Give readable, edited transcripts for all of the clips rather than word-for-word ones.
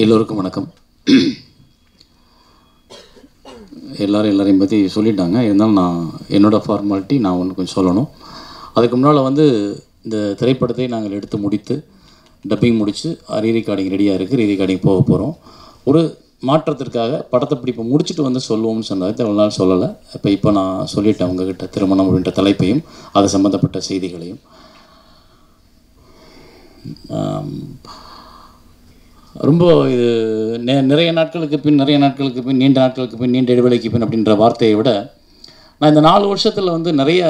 எல்லோருக்கும் வணக்கம். எல்லாரையும் பற்றி சொல்லிட்டாங்க. இருந்தாலும் நான் என்னோடய ஃபார்மாலிட்டி நான் ஒன்று கொஞ்சம் சொல்லணும். அதுக்கு முன்னால் வந்து இந்த திரைப்படத்தை நாங்கள் எடுத்து முடித்து டப்பிங் முடித்து ரீரெக்கார்டிங் ரெடியாக இருக்குது. ரீரெக்கார்டிங் போக போகிறோம். ஒரு மாற்றத்திற்காக படத்தை பிடிப்பை முடிச்சுட்டு வந்து சொல்லுவோம்னு சொன்னது இவ்வளோ நாள் சொல்லலை. இப்போ நான் சொல்லிட்டேன் உங்ககிட்ட திருமணம் அப்படின்ற தலைப்பையும் அது சம்மந்தப்பட்ட செய்திகளையும். ரொம்ப இது நிறைய நாட்களுக்கு பின் நீண்ட நாட்களுக்கு பின் நீண்ட இடைவெளிக்கு பின் அப்படின்ற வார்த்தையை விட நான் இந்த 4 வருஷத்தில் வந்து நிறைய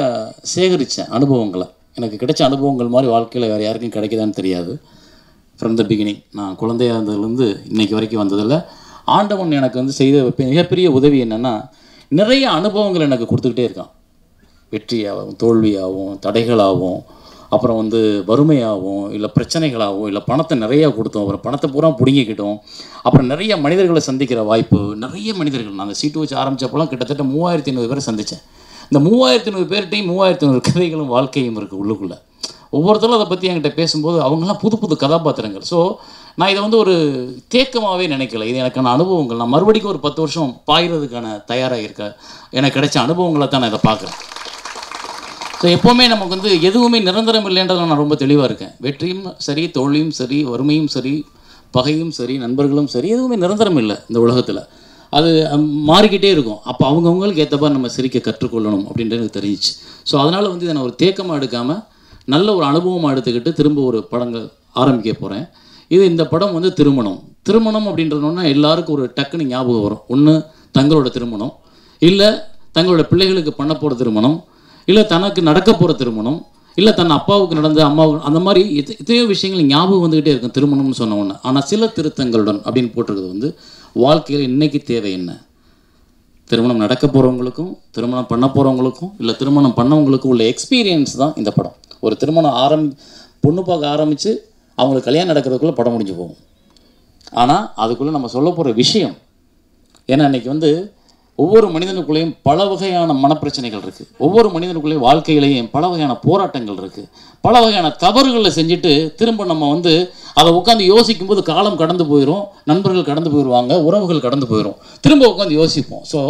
சேகரித்தேன் அனுபவங்களை. எனக்கு கிடைச்ச அனுபவங்கள் மாதிரி வாழ்க்கையில் வேறு யாருக்கும் கிடைக்குதான்னு தெரியாது. ஃப்ரம் த பிகினிங் நான் குழந்தையாக இருந்ததுலேருந்து இன்றைக்கி வரைக்கும் வந்ததில் ஆண்டவன் எனக்கு வந்து செய்த மிகப்பெரிய உதவி என்னென்னா, நிறைய அனுபவங்கள் எனக்கு கொடுத்துக்கிட்டே இருக்கான். வெற்றியாகவும் தோல்வியாகவும் தடைகளாகவும் அப்புறம் வந்து வறுமையாகவும் இல்லை பிரச்சனைகளாகவும் இல்லை பணத்தை நிறையா கொடுத்தோம், அப்புறம் பணத்தை பூரா பிடுங்கிக்கிட்டோம், அப்புறம் நிறைய மனிதர்களை சந்திக்கிற வாய்ப்பு. நிறைய மனிதர்கள் நான் அந்த சீட்டு வச்சு ஆரம்பித்தப்போலாம் கிட்டத்தட்ட 3500 பேரை சந்தித்தேன். இந்த 3500 பேர்கிட்டையும் 3500 கதைகளும் வாழ்க்கையும் இருக்குது உள்ளுக்குள்ளே. ஒவ்வொருத்தரும் அதை பற்றி என்கிட்ட பேசும்போது அவங்களாம் புது புது கதாபாத்திரங்கள். ஸோ நான் இதை வந்து ஒரு தேக்கமாகவே நினைக்கல. இது எனக்கான அனுபவங்கள். நான் மறுபடிக்கும் ஒரு 10 வருஷம் பாய்கிறதுக்கான தயாராக இருக்க எனக்கு கிடைச்ச அனுபவங்களை தான் நான் இதை பார்க்குறேன். ஸோ எப்போவுமே நமக்கு வந்து எதுவுமே நிரந்தரம் இல்லைன்றதில் நான் ரொம்ப தெளிவாக இருக்கேன். வெற்றியும் சரி, தோல்வியும் சரி, வறுமையும் சரி, பகையும் சரி, நண்பர்களும் சரி, எதுவுமே நிரந்தரம் இல்லை இந்த உலகத்தில். அது மாறிக்கிட்டே இருக்கும். அப்போ அவங்கவுங்களுக்கு ஏற்றப்பாறு நம்ம சிரிக்க கற்றுக்கொள்ளணும் அப்படின்றது எனக்கு தெரிஞ்சிச்சு. ஸோ அதனால் வந்து இதை நான் ஒரு தேக்கமாக எடுக்காமல் நல்ல ஒரு அனுபவமாக எடுத்துக்கிட்டு திரும்ப ஒரு படங்கள் ஆரம்பிக்க போகிறேன். இந்த படம் வந்து திருமணம் அப்படின்றதுனா எல்லாருக்கும் ஒரு டக்குன்னு ஞாபகம் வரும். ஒன்று தங்களோட திருமணம், இல்லை தங்களோட பிள்ளைகளுக்கு பண்ண போகிற திருமணம், இல்லை தனக்கு நடக்க போகிற திருமணம், இல்லை தன் அப்பாவுக்கு நடந்த அம்மாவுக்கு, அந்த மாதிரி எத்தனையோ விஷயங்கள் ஞாபகம் வந்துக்கிட்டே இருக்கும் திருமணம்னு சொன்ன ஒன்று. ஆனால் சில திருத்தங்களுடன் அப்படின்னு போட்டிருக்கிறது வந்து வாழ்க்கையில் இன்றைக்கி தேவை என்ன, திருமணம் நடக்க போகிறவங்களுக்கும் திருமணம் பண்ண போகிறவங்களுக்கும் இல்லை திருமணம் பண்ணவங்களுக்கும் உள்ள எக்ஸ்பீரியன்ஸ் தான் இந்த படம். ஒரு திருமணம் பொண்ணு பார்க்க ஆரம்பித்து அவங்களுக்கு கல்யாணம் நடக்கிறதுக்குள்ளே படம் முடிஞ்சு போகும். ஆனால் அதுக்குள்ளே நம்ம சொல்ல போகிற விஷயம் ஏன்னா இன்றைக்கி வந்து ஒவ்வொரு மனிதனுக்குள்ளேயும் பல வகையான மனப்பிரச்சனைகள் இருக்குது. ஒவ்வொரு மனிதனுக்குள்ளேயும் வாழ்க்கையிலையும் பல வகையான போராட்டங்கள் இருக்குது. பல வகையான தவறுகளை செஞ்சுட்டு திரும்ப நம்ம வந்து அதை உட்காந்து யோசிக்கும்போது காலம் கடந்து போயிடும், நண்பர்கள் கடந்து போயிடுவாங்க, உறவுகள் கடந்து போயிடும், திரும்ப உட்காந்து யோசிப்போம். ஸோ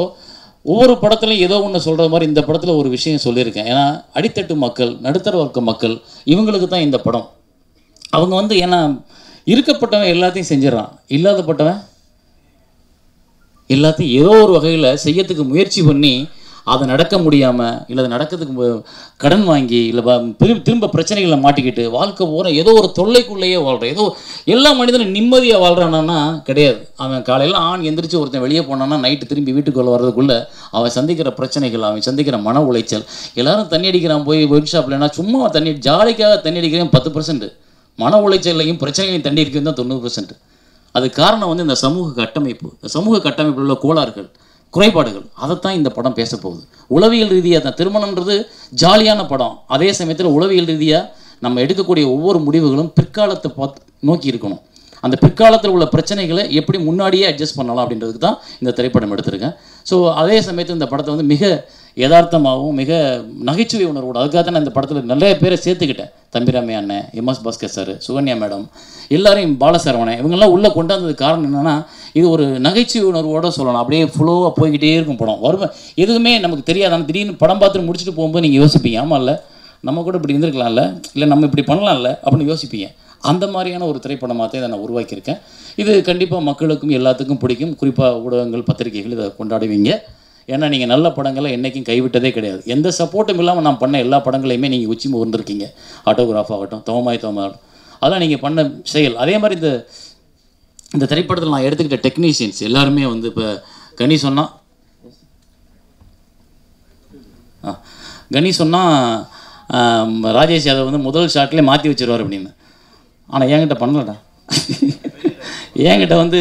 ஒவ்வொரு படத்துலையும் ஏதோ ஒன்று சொல்கிற மாதிரி இந்த படத்தில் ஒரு விஷயம் சொல்லியிருக்கேன். ஏன்னா அடித்தட்டு மக்கள், நடுத்தர வர்க்க மக்கள், இவங்களுக்கு தான் இந்த படம். அவங்க வந்து ஏன்னா இருக்கப்பட்டவன் எல்லாத்தையும் செஞ்சிடறான், இல்லாதப்பட்டவன் எல்லாத்தையும் ஏதோ ஒரு வகையில் செய்யறதுக்கு முயற்சி பண்ணி அதை நடக்க முடியாமல் இல்லை அதை நடக்கிறதுக்கு கடன் வாங்கி இல்லை திரும்ப பிரச்சனைகளை மாட்டிக்கிட்டு வாழ்க்கை போகிற ஏதோ ஒரு தொல்லைக்குள்ளேயே வாழ்கிறான். ஏதோ எல்லா மனிதனும் நிம்மதியாக வாழ்கிறானா கிடையாது. அவன் காலையில் எந்திரிச்சு ஒருத்தன் வெளியே போனான்னா நைட்டு திரும்பி வீட்டுக்குள்ளே வர்றதுக்குள்ளே அவன் சந்திக்கிற பிரச்சனைகள், அவன் சந்திக்கிற மன உளைச்சல். எல்லோரும் தண்ணி அடிக்கிறான் போய் ஒர்க் ஷாப்லன்னா சும்மா தண்ணி ஜாலிக்காக தண்ணி அடிக்கிறேன் 10%, மன உளைச்சலையும் பிரச்சனைகளையும் தண்ணி அடிக்கிறது தான் 90%. அது காரணம் வந்து இந்த சமூக கட்டமைப்பு, இந்த சமூக கட்டமைப்பில் உள்ள கோளாறுகள், குறைபாடுகள். அதைத்தான் இந்த படம் பேச போகுது. உளவியல் ரீதியாக தான் திருமணம்ன்றது ஜாலியான படம். அதே சமயத்தில் உளவியல் ரீதியாக நம்ம எடுக்கக்கூடிய ஒவ்வொரு முடிவுகளும் பிற்காலத்தை நோக்கி இருக்கணும். அந்த பிற்காலத்தில் உள்ள பிரச்சனைகளை எப்படி முன்னாடியே அட்ஜஸ்ட் பண்ணலாம் அப்படின்றதுக்கு தான் இந்த திரைப்படம் எடுத்திருக்கேன். ஸோ அதே சமயத்தில் இந்த படத்தை வந்து மிக யதார்த்தமாகவும் மிக நகைச்சுவை உணர்வோடு, அதுக்காக தான் நான் இந்த படத்தில் நிறைய பேரை சேர்த்துக்கிட்டேன். தம்பிராமையா அண்ணன், MS Bhaskar sir, Sukanya madam, எல்லாரையும் பாலசரவணன், இவங்கெல்லாம் உள்ளே கொண்டாந்தது காரணம் என்னென்னா இது ஒரு நகைச்சுவை உணர்வோடு சொல்லலாம். அப்படியே ஃப்ளோவாக போய்கிட்டே இருக்கும் படம். எதுவுமே நமக்கு தெரியாதான திடீர்னு படம் பார்த்துட்டு முடிச்சுட்டு போகும்போது நீங்கள் யோசிப்பீங்க, ஆமாம் இல்லை நம்ம கூட இப்படி இருந்திருக்கலாம்ல, இல்லை நம்ம இப்படி பண்ணலாம்ல அப்படின்னு யோசிப்பீங்க. அந்த மாதிரியான ஒரு திரைப்படமாக தான் இதை நான் உருவாக்கியிருக்கேன். இது கண்டிப்பாக மக்களுக்கும் எல்லாத்துக்கும் பிடிக்கும். குறிப்பாக ஊடகங்கள், பத்திரிகைகள் இதை கொண்டாடுவீங்க. ஏன்னா நீங்கள் நல்ல படங்களை என்றைக்கும் கைவிட்டதே கிடையாது. எந்த சப்போர்ட்டும் இல்லாமல் நான் பண்ண எல்லா படங்களையுமே நீங்கள் உச்சி முகர்ந்துருக்கீங்க. ஆட்டோகிராஃப் ஆகட்டும், தவமாகட்டும், அதெல்லாம் நீங்கள் பண்ண செயல். அதே மாதிரி இந்த திரைப்படத்தில் நான் எடுத்துக்கிட்ட டெக்னீஷியன்ஸ் எல்லாருமே வந்து இப்போ கனி சொன்னால் ராஜேஷ் யாதவ் வந்து முதல் ஷாட்லேயே மாற்றி வச்சிருவார் அப்படின்னு. ஆனால் என்கிட்ட பண்ணலடா. என்கிட்ட வந்து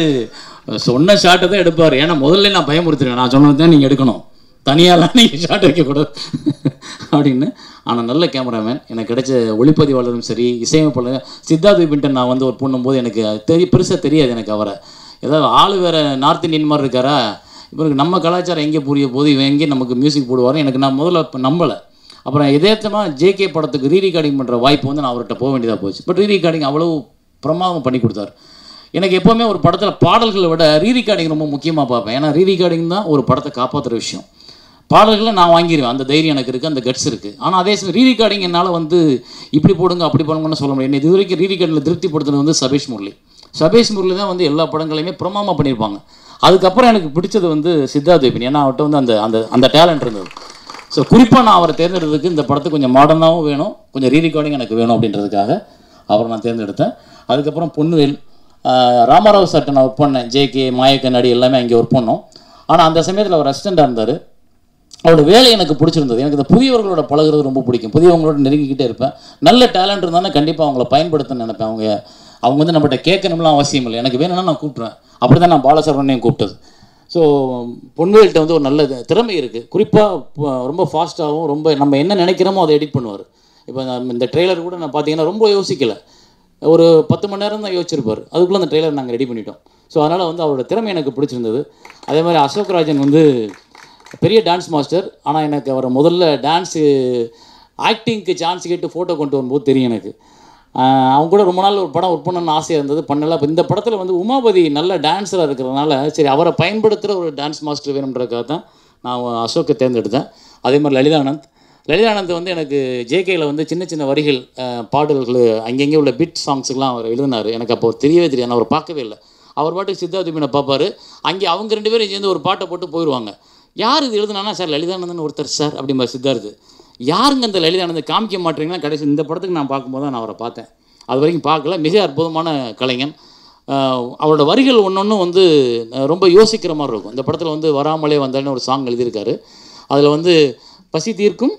சொன்ன ஷாட்டை தான் எடுப்பார். ஏன்னா முதல்ல நான் பயமுறுத்துருக்கேன், நான் சொன்னது தான் நீங்கள் எடுக்கணும், தனியாலாம் நீங்கள் ஷாட் வைக்கக்கூடாது அப்படின்னு. ஆனால் நல்ல கேமராமேன் எனக்கு கிடைச்ச ஒளிப்பதிவாளரும் சரி, இசையமைப்பாளர் சித்தார்த் விபின்டன் நான் வந்து ஒரு பண்ணும்போது எனக்கு பெருசாக தெரியாது. எனக்கு அவரை ஏதாவது ஆள் வேறு நார்த் இந்தியன் மாதிரி இருக்காரா, இவருக்கு நம்ம கலாச்சாரம் எங்கே புரிய போது, இவன் எங்கே நமக்கு மியூசிக் போடுவார், எனக்கு நான் முதல்ல நம்பலை. அப்புறம் எதேத்தமாக JK படத்துக்கு ரீரெக்கார்டிங் பண்ணுற வாய்ப்பு வந்து நான் அவர்கிட்ட போக வேண்டியதாக போச்சு. பட் ரீரெக்கார்டிங் அவ்வளோ பிரமாதம் பண்ணி கொடுத்தார். எனக்கு எப்போவுமே ஒரு படத்தில் பாடல்களை விட ரீரிகார்டிங் ரொம்ப முக்கியமாக பார்ப்பேன். ஏன்னா ரீரிகார்டிங் தான் ஒரு படத்தை காப்பாற்றுற விஷயம். பாடல்களை நான் வாங்கிடுவேன், அந்த தைரியம் எனக்கு இருக்குது, அந்த கட்ஸ் இருக்குது. ஆனால் அதே சமயம் ரீரிகார்டிங் என்னால் வந்து இப்படி போடுங்க அப்படி போடுங்கன்னு சொல்ல முடியும். இது வரைக்கும் ரீரிகார்டிங்கில் திருப்திப்படுத்துறது வந்து சபேஷ் முரளி தான் வந்து எல்லா படங்களையுமே பிரமாமா பண்ணியிருப்பாங்க. அதுக்கப்புறம் எனக்கு பிடிச்சது வந்து சித்தார்த் விபின். ஏன்னா அவர்கிட்ட வந்து அந்த அந்த அந்த டேலண்ட் இருந்தது. ஸோ குறிப்பாக நான் அவரை தேர்ந்தெடுத்ததுக்கு இந்த படத்துக்கு கொஞ்சம் மாடர்னாகவும் வேணும், கொஞ்சம் ரீரிகார்டிங் எனக்கு வேணும் அப்படின்றதுக்காக அவரை நான் தேர்ந்தெடுத்தேன். அதுக்கப்புறம் பொன்னுவேல், ராமாராவ் சார்ட்ட நான் ஒர்க் பண்ணேன். ஜேகே, மாயக்கண்ணாடி எல்லாமே அங்கே ஒர்க் பண்ணோம். ஆனால் அந்த சமயத்தில் அவர் அசிஸ்டண்டாக இருந்தார். அவரோட வேலை எனக்கு பிடிச்சிருந்தது. எனக்கு இந்த புதியவர்களோட பழகுறது ரொம்ப பிடிக்கும். புதியவங்களோட நெருங்கிக்கிட்டே இருப்பேன். நல்ல டேலண்ட் இருந்தாலும் கண்டிப்பாக அவங்கள பயன்படுத்தணும்னு நினைப்பேன். அவங்க வந்து நம்மகிட்ட கேட்கணும்லாம் அவசியம் இல்லை, எனக்கு வேணும்னா நான் கூப்பிட்றேன். அப்படி தான் நான் பாலசரவணையும் கூப்பிட்டது. ஸோ பொன்வேல்கிட்ட வந்து ஒரு நல்ல திறமை இருக்குது. குறிப்பாக ரொம்ப ஃபாஸ்ட்டாகவும் ரொம்ப நம்ம என்ன நினைக்கிறோமோ அதை எடிட் பண்ணுவார். இப்போ இந்த ட்ரெய்லர் கூட நான் பார்த்தீங்கன்னா ரொம்ப யோசிக்கலை, ஒரு 10 மணி நேரம் தான் யோசிச்சிருப்பார். அதுக்குள்ளே அந்த ட்ரெய்லர் நாங்கள் ரெடி பண்ணிட்டோம். ஸோ அதனால் வந்து அவரோட திறமை எனக்கு பிடிச்சிருந்தது. அதே மாதிரி அசோக் ராஜன் வந்து பெரிய டான்ஸ் மாஸ்டர். ஆனால் எனக்கு அவரை முதல்ல டான்ஸு ஆக்டிங்க்கு சான்ஸ் கேட்டு ஃபோட்டோ கொண்டு வரும்போது தெரியும் எனக்கு. அவங்க கூட ரொம்ப நாள் ஒரு படம் ஒர்க் பண்ணணும்னு ஆசையாக இருந்தது, பண்ணல. இப்போ இந்த படத்தில் வந்து உமாபதி நல்ல டான்ஸராக இருக்கிறதுனால சரி அவரை பயன்படுத்துகிற ஒரு டான்ஸ் மாஸ்டர் வேணுன்றதுக்காக தான் நான் அசோக்கை தேர்ந்தெடுத்தேன். அதே மாதிரி லலிதானந்த் வந்து எனக்கு ஜேகேயில் வந்து சின்ன சின்ன வரிகள் பாடல்கள் அங்கங்கே உள்ள பிட் சாங்ஸுக்கெலாம் அவர் எழுதினார். எனக்கு அப்போ தெரியவே தெரியாது, நான் அவர் பார்க்கவே இல்லை. அவர் பாட்டுக்கு சித்தார்த் விபினை பார்ப்பார். அங்கே அவங்க 2 பேரும் சேர்ந்து ஒரு பாட்டை போட்டு போயிடுவாங்க. யார் இது எழுதுனானா, சார் லலிதானந்தன் ஒருத்தர் சார் அப்படிம்பா சித்தார்த்து. யாருங்க அந்த லலிதானந்தன் காமிக்க மாட்டேங்கன்னா, கடைசி இந்த படத்துக்கு நான் பார்க்கும்போது தான் நான் அவரை பார்த்தேன். அது வரைக்கும் பார்க்கல. மிக அற்புதமான கலைஞன். அவரோட வரிகள் ஒன்று வந்து ரொம்ப யோசிக்கிற மாதிரி இருக்கும். இந்த படத்தில் வந்து வராமலே வந்தாலும் ஒரு சாங் எழுதியிருக்காரு. அதில் வந்து பசி தீர்க்கும்,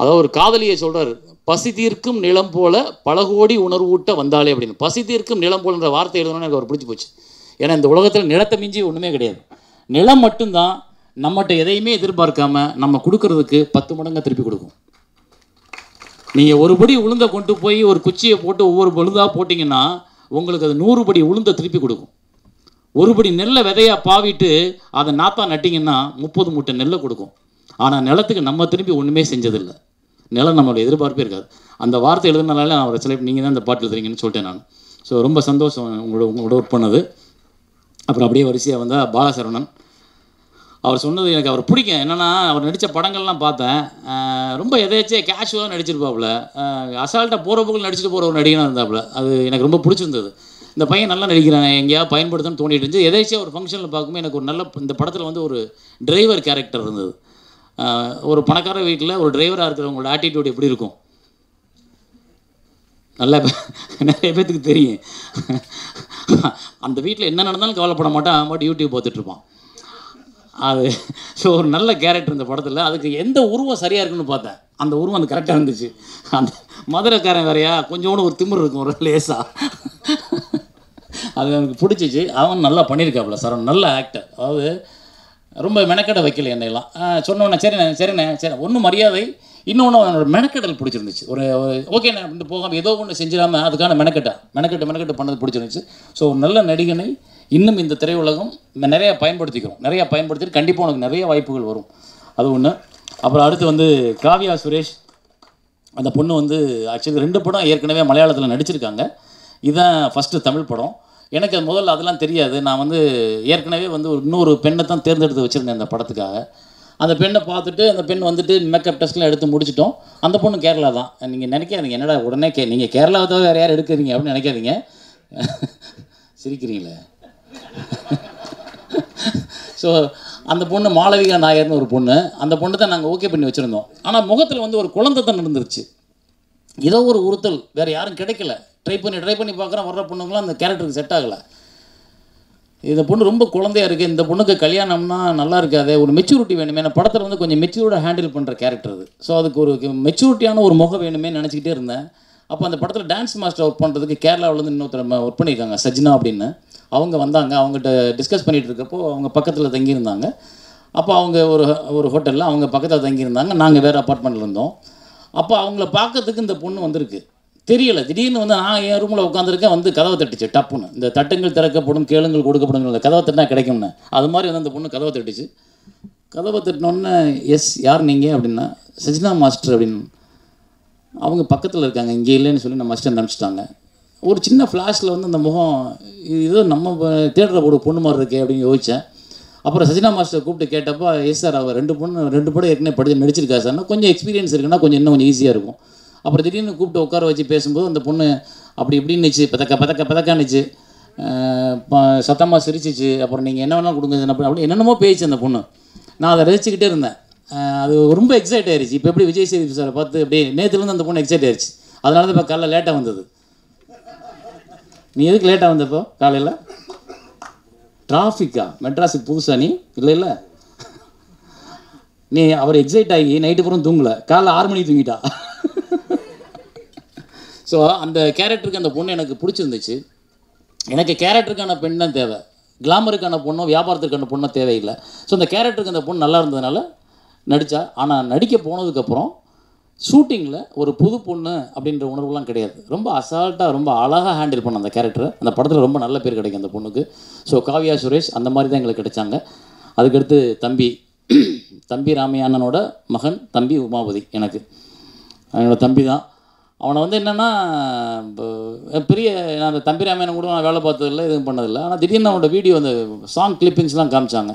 அதாவது ஒரு காதலியை சொல்கிறார், பசி தீர்க்கும் நிலம் போல பல கோடி உணர்வு ஊட்ட வந்தாலே அப்படின்னு. பசி தீர்க்கும் நிலம் போலன்ற வார்த்தை எழுதணும்னு எனக்கு அவர் பிடிச்சி போச்சு. ஏன்னா இந்த உலகத்தில் நிலத்தை மிஞ்சி ஒன்றுமே கிடையாது. நிலம் மட்டும்தான் நம்மகிட்ட எதையுமே எதிர்பார்க்காம நம்ம கொடுக்கறதுக்கு 10 மடங்காக திருப்பி கொடுக்கும். நீங்கள் ஒரு படி உளுந்தை கொண்டு போய் ஒரு குச்சியை போட்டு ஒவ்வொரு உளுந்தாக போட்டிங்கன்னா உங்களுக்கு அது 100 படி உளுந்தை திருப்பி கொடுக்கும். ஒரு படி நெல்லை விதையாக பாவிட்டு அதை நாத்தா நட்டிங்கன்னா 30 மூட்டை நெல்லை கொடுக்கும். ஆனால் நிலத்துக்கு நம்ம திருப்பி ஒன்றுமே செஞ்சதில்லை. நிலம் நம்மளோட எதிர்பார்ப்பே இருக்காது. அந்த வார்த்தை எழுதுனால நான் அவரை செலக்ட், நீங்கள் தான் இந்த பாட்டு எழுதுறீங்கன்னு சொல்லிட்டேன் நான். ஸோ ரொம்ப சந்தோஷம் உங்களோட ஒர்க் பண்ணது. அப்புறம் அப்படியே வரிசையாக வந்தால் பாலசரவணன். அவர் சொன்னது எனக்கு அவர் பிடிக்கும். என்னென்னா அவர் நடித்த படங்கள்லாம் பார்த்தேன், ரொம்ப எதாச்சும் கேஷுவலாக நடிச்சிருப்பாப்புல, அசால்ட்டாக போகிற போக்கில் நடிச்சுட்டு போகிற ஒரு நடிகனாக இருந்தாப்புல. அது எனக்கு ரொம்ப பிடிச்சிருந்தது. இந்த பையன் நல்லா நடிக்கிறான், எங்கேயாவது பயன்படுத்தணும்னு தோண்டிட்டு இருந்துச்சு. எதாச்சும் ஒரு ஃபங்க்ஷனில் பார்க்கும்போது எனக்கு ஒரு நல்ல, இந்த படத்தில் வந்து ஒரு டிரைவர் கேரக்டர் இருந்தது. ஒரு பணக்கார வீட்டில் ஒரு டிரைவராக இருக்கிறவங்களோட ஆட்டிடியூட் எப்படி இருக்கும் நல்லா நிறைய பேத்துக்கு தெரியும். அந்த வீட்டில் என்ன நடந்தாலும் கவலைப்பட மாட்டான், பட் யூடியூப் பார்த்துட்ருப்பான். அது ஸோ ஒரு நல்ல கேரக்டர் இந்த படத்தில். அதுக்கு எந்த உருவம் சரியாக இருக்குன்னு பார்த்தேன், அந்த உருவம் அந்த கரெக்டாக இருந்துச்சு. அந்த மதுரைக்காரன் வேறையா கொஞ்சோண்டு ஒரு திமிர் இருக்கும், ஒரு லேசாக. அது எனக்கு பிடிச்சிச்சு. அவன் நல்லா பண்ணியிருக்காப்புல சரவணன், நல்ல ஆக்டர். அதாவது ரொம்ப மெனக்கடை வைக்கல என்னையெல்லாம். சொன்னோன்னே சரிண்ணே ஒன்றும் மரியாதை. இன்னொன்று அவனோட மெனக்கடல் பிடிச்சிருந்துச்சு. ஒரு ஓகேண்ணே அப்படின்ட்டு போகாமல் ஏதோ ஒன்று செஞ்சிடாமல் அதுக்கான மெனக்கட்டு பண்ணது பிடிச்சிருந்துச்சு. ஸோ ஒரு நல்ல நடிகனை இன்னும் இந்த திரையுலகம் நிறையா பயன்படுத்திட்டு கண்டிப்பாக உனக்கு நிறைய வாய்ப்புகள் வரும். அது ஒன்று. அப்புறம் அடுத்து வந்து காவ்யா சுரேஷ். அந்த பொண்ணு வந்து ஆக்சுவலி 2 படம் ஏற்கனவே மலையாளத்தில் நடிச்சிருக்காங்க. இதுதான் ஃபஸ்ட்டு தமிழ் படம். எனக்கு முதல்ல அதெல்லாம் தெரியாது. நான் வந்து ஏற்கனவே வந்து இன்னொரு பெண்ணை தான் தேர்ந்தெடுத்து வச்சுருந்தேன் இந்த படத்துக்காக. அந்த பெண்ணை பார்த்துட்டு அந்த பெண் வந்துட்டு மேக்கப் டெஸ்ட்லாம் எடுத்து முடிச்சிட்டோம். அந்த பொண்ணு கேரளா தான். நீங்கள் நினைக்காதீங்க என்னடா உடனே நீங்கள் கேரளாவை தான் வேறு யார் எடுக்கிறீங்க அப்படின்னு நினைக்காதீங்க. சிரிக்கிறீங்களே. ஸோ அந்த பொண்ணு மாளவிகா நாயர்னு ஒரு பொண்ணு. அந்த பொண்ணு தான் நாங்கள் ஓகே பண்ணி வச்சுருந்தோம். ஆனால் முகத்தில் வந்து ஒரு குழந்தை தான் நடந்துருச்சு. ஏதோ ஒரு உறுத்தல், வேறு யாரும் கிடைக்கல. ட்ரை பண்ணி பார்க்குறேன், வர்ற பொண்ணுங்களாம் அந்த கேரக்டருக்கு செட் ஆகலை. இந்த பொண்ணு ரொம்ப குழந்தையாக இருக்குது, இந்த பொண்ணுக்கு கல்யாணம்னா நல்லா இருக்காது, ஒரு மெச்சூரிட்டி வேணுமே. நான் படத்தில் வந்து கொஞ்சம் மெச்சூர்டாக ஹேண்டில் பண்ணுற கேரக்டர் அது. ஸோ அதுக்கு ஒரு மெச்சூரிட்டியான ஒரு முகம் வேணுமே நினச்சிக்கிட்டே இருந்தேன். அப்போ அந்த படத்தில் டான்ஸ் மாஸ்டர் ஒர்க் பண்ணுறதுக்கு கேரளாவிலேருந்து இன்னொருத்தர் ஒர்க் பண்ணியிருக்காங்க, சஜ்னா அப்படின்னு. அவங்க வந்தாங்க. அவங்ககிட்ட டிஸ்கஸ் பண்ணிகிட்டு இருக்கப்போ அவங்க பக்கத்தில் தங்கியிருந்தாங்க. அப்போ அவங்க ஒரு ஹோட்டலில் அவங்க பக்கத்தில் தங்கியிருந்தாங்க, நாங்கள் வேறு அப்பார்ட்மெண்ட்டில் இருந்தோம். அப்போ அவங்கள பார்க்கறதுக்கு இந்த பொண்ணு வந்திருக்கு. தெரியலை, திடீர்னு வந்து நான் என் ரூமில் உட்காந்துருக்கேன், வந்து கதவை தட்டுச்சு டப்புன்னு. இந்த தட்டுங்கள் திறக்கப்படும், கேளுங்கள் கொடுக்கப்படும், இந்த கதவை தட்டினா கிடைக்கும்னு. அது மாதிரி வந்து அந்த பொண்ணு கதவை தட்டுச்சு. கதவை தட்டினோடனே எஸ் யார் நீங்கள் அப்படின்னா, சஜ்னா மாஸ்டர் அப்படின்னு. அவங்க பக்கத்தில் இருக்காங்க, இங்கே இல்லைன்னு சொல்லி நம்ம அசிஸ்டன்ட் அனுப்பிச்சிட்டாங்க. ஒரு சின்ன ஃப்ளாஷில் வந்து அந்த முகம் ஏதோ நம்ம தேடுற ஒரு பொண்ணு மாதிரி இருக்கே அப்படின்னு யோசித்தேன். அப்புறம் சசினா மாஸ்டர் கூப்பிட்டு கேட்டப்போ, எஸ் சார் அவர் 2 படம் ஏற்கனவே படித்து நடிச்சிருக்கா சார்னா, கொஞ்சம் எக்ஸ்பீரியன்ஸ் இருக்குன்னா இன்னும் கொஞ்சம் ஈஸியாக இருக்கும். அப்புறம் திடீர்னு கூப்பிட்டு உட்கார வச்சு பேசும்போது அந்த பொண்ணு அப்படி இப்படின்னுச்சு, பதக்கான்னுச்சு, சத்தமாக சிரிச்சிச்சு. அப்புறம் நீங்கள் என்ன வேணாலும் கொடுங்க அப்படி என்னென்னமோ பேச்சு அந்த பொண்ணு. நான் அதை ரசிச்சுக்கிட்டே இருந்தேன். அது ரொம்ப எக்ஸைட் ஆயிடுச்சு. இப்போ எப்படி விஜய் சேதுபதி சாரை பார்த்து அப்படியே நேற்றுலேருந்து அந்த பொண்ணு எக்ஸைட் ஆயிடுச்சு. அதனால தான் இப்போ காலைல லேட்டாக வந்தது. நீ எதுக்கு லேட்டாக வந்தப்போ காலையில்? டிராஃபிக்கா? மெட்ராஸுக்கு புதுசா நீ? இல்லை நீ அவர் எக்ஸைட் ஆகி நைட்டு பூரா தூங்கலை, காலைல 6 மணிக்கு தூங்கிட்டா. ஸோ அந்த கேரக்டருக்கு அந்த பொண்ணு எனக்கு பிடிச்சிருந்துச்சு. எனக்கு கேரக்டருக்கான பெண் தான் தேவை, கிளாமருக்கான பொண்ணோ வியாபாரத்துக்கான பொண்ணோ தேவையில்லை. ஸோ அந்த கேரக்டருக்கு அந்த பொண்ணு நல்லா இருந்ததுனால நடித்தா. ஆனால் நடிக்க போனதுக்கப்புறம் ஷூட்டிங்கில் ஒரு புது பொண்ணு அப்படின்ற உணர்வுலாம் கிடையாது. ரொம்ப அசால்ட்டாக ரொம்ப அழகாக ஹேண்டில் பண்ண அந்த கேரக்டரை. அந்த படத்தில் ரொம்ப நல்ல பேர் கிடைக்கும் அந்த பொண்ணுக்கு. ஸோ காவ்யா சுரேஷ் அந்த மாதிரி தான் எங்களுக்கு கிடைச்சாங்க. அதுக்கடுத்து தம்பி ராமையானனோட மகன் தம்பி உமாபதி, என்னோடய தம்பி தான். அவனை வந்து என்னென்னா பெரிய நான் அந்த தம்பி ராமையானன் கூட நான் வேலை பார்த்ததில்லை, எதுவும் பண்ணதில்லை. ஆனால் திடீர்னு அவனோட வீடியோ அந்த சாங் கிளிப்பிங்ஸ்லாம் காமிச்சாங்க.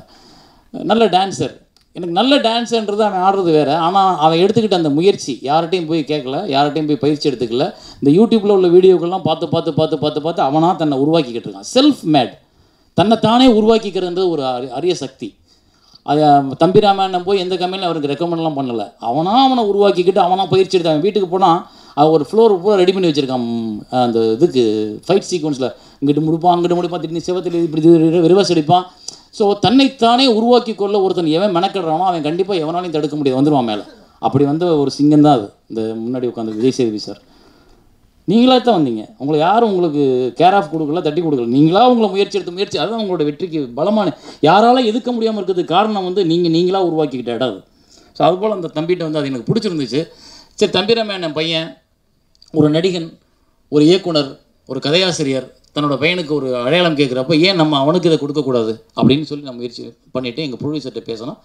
நல்ல டான்ஸர். எனக்கு நல்ல டான்ஸுன்றது அவன் ஆடுறது வேறு. ஆனால் அவன் எடுத்துக்கிட்ட அந்த முயற்சி யார்கிட்டையும் போய் கேட்கல, யார்கிட்டையும் போய் பயிற்சி எடுத்துக்கல. இந்த யூடியூப்பில் உள்ள வீடியோக்கள்லாம் பார்த்து அவனாக தன்னை உருவாக்கிக்கிட்டு இருக்கான். செல்ஃப் மேட், தன்னைத்தானே உருவாக்கிக்கிறதுன்றது ஒரு அரிய சக்தி. அது தம்பி ராமாயணம் போய் எந்த கம்பெனியும் அவருக்கு ரெக்கமெண்ட்லாம் பண்ணலை. அவனை உருவாக்கிக்கிட்டு அவனாக பயிற்சி எடுத்து அவன் வீட்டுக்கு போனால் அவன் ஒரு ஃப்ளோர் பூரா ரெடி பண்ணி வச்சுருக்கான். அந்த இதுக்கு ஃபைட் சீக்வன்ஸில் இங்கிட்டு முடிப்பான் திடீர்னு செவத்தில் இப்படி ரிவர்ஸ் அடிப்பான். ஸோ தன்னைத்தானே உருவாக்கி கொள்ள ஒருத்தன் எவன் மெனக்கிடுறானோ அவன் கண்டிப்பாக எவனாலையும் தடுக்க முடியாது, வந்துடுவான் மேலே. அப்படி வந்து ஒரு சிங்கம் தான் அது. இந்த முன்னாடி உட்காந்து விஜய் சேதுபதி சார், நீங்களாக தான் வந்தீங்க. உங்களை யாரும் உங்களுக்கு கேர் ஆஃப் கொடுக்கல, தட்டி கொடுக்கல. நீங்களாக உங்களை முயற்சி அதுதான் உங்களோட வெற்றிக்கு பலமான. யாராலும் எதுக்க முடியாமல் இருக்கிறதுக்கு காரணம் வந்து நீங்களாக உருவாக்கிக்கிட்ட இடம் அது. ஸோ அதுபோல் அந்த தம்பிகிட்ட வந்து அது எனக்கு பிடிச்சிருந்துச்சு. சரி, தம்பிராமன் என் பையன் ஒரு நடிகன், ஒரு இயக்குனர், ஒரு கதையாசிரியர் தன்னோட பையனுக்கு ஒரு அடையாளம் கேட்குறப்ப ஏன் நம்ம அவனுக்கு இதை கொடுக்கக்கூடாது அப்படின்னு சொல்லி நம்ம முயற்சி பண்ணிவிட்டு எங்கள் ப்ரொடியூசர்கிட்ட பேசணும்.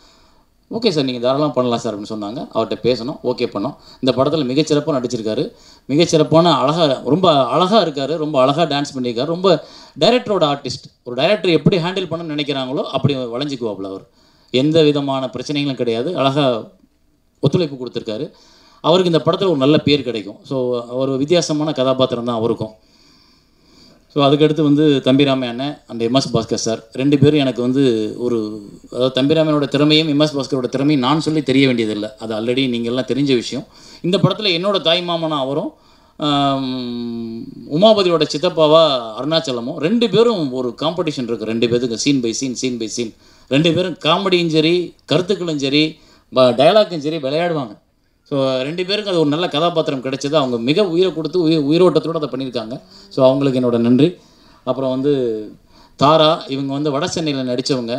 ஓகே சார், நீங்கள் தாராளமாக பண்ணலாம் சார் அப்படின்னு சொன்னாங்க. அவர்கிட்ட பேசணும், ஓகே பண்ணோம். இந்த படத்தில் மிகச்சிறப்பாக நடிச்சிருக்காரு. மிகச்சிறப்பான ரொம்ப அழகாக இருக்கார், ரொம்ப அழகாக டான்ஸ் பண்ணியிருக்காரு. ரொம்ப டைரக்டரோட ஆர்டிஸ்ட். ஒரு டைரக்டர் எப்படி ஹேண்டில் பண்ணணும்னு நினைக்கிறாங்களோ அப்படி வளைஞ்சிக்குவாப்பில் அவர். எந்த விதமான பிரச்சனைகளும் கிடையாது, அழகாக ஒத்துழைப்பு கொடுத்துருக்காரு. அவருக்கு இந்த படத்தில் ஒரு நல்ல பேர் கிடைக்கும். ஸோ ஒரு வித்தியாசமான கதாபாத்திரம் தான் அவருக்கும். ஸோ அதுக்கடுத்து வந்து தம்பிராமன் அண்ணன் அண்ட் எம்எஸ் பாஸ்கர் சார் 2 பேரும் எனக்கு வந்து அதாவது தம்பிராமனோட திறமையும் எம்எஸ் பாஸ்கரோட திறமையும் நான் சொல்லி தெரிய வேண்டியதில்லை, அது ஆல்ரெடி நீங்கள்லாம் தெரிஞ்ச விஷயம். இந்த படத்தில் என்னோட தாய் மாமனா அவரும் உமாபதியோட சித்தப்பாவா அருணாச்சலமும் 2 பேரும் ஒரு காம்படிஷன் இருக்குது. 2 பேருக்கு சீன் பை சீன் 2 பேரும் காமெடியும் சரி, கருத்துக்களும் சரி, டயலாக்கும் சரி விளையாடுவாங்க. ஸோ 2 பேருக்கு அது ஒரு நல்ல கதாபாத்திரம் கிடைச்சது. அவங்க மிக உயிரை கொடுத்து உயிரோட்டத்தோடு அதை பண்ணியிருக்காங்க. ஸோ அவங்களுக்கு என்னோட நன்றி. அப்புறம் வந்து தாரா, இவங்க வந்து வட சென்னையில் நடித்தவங்க.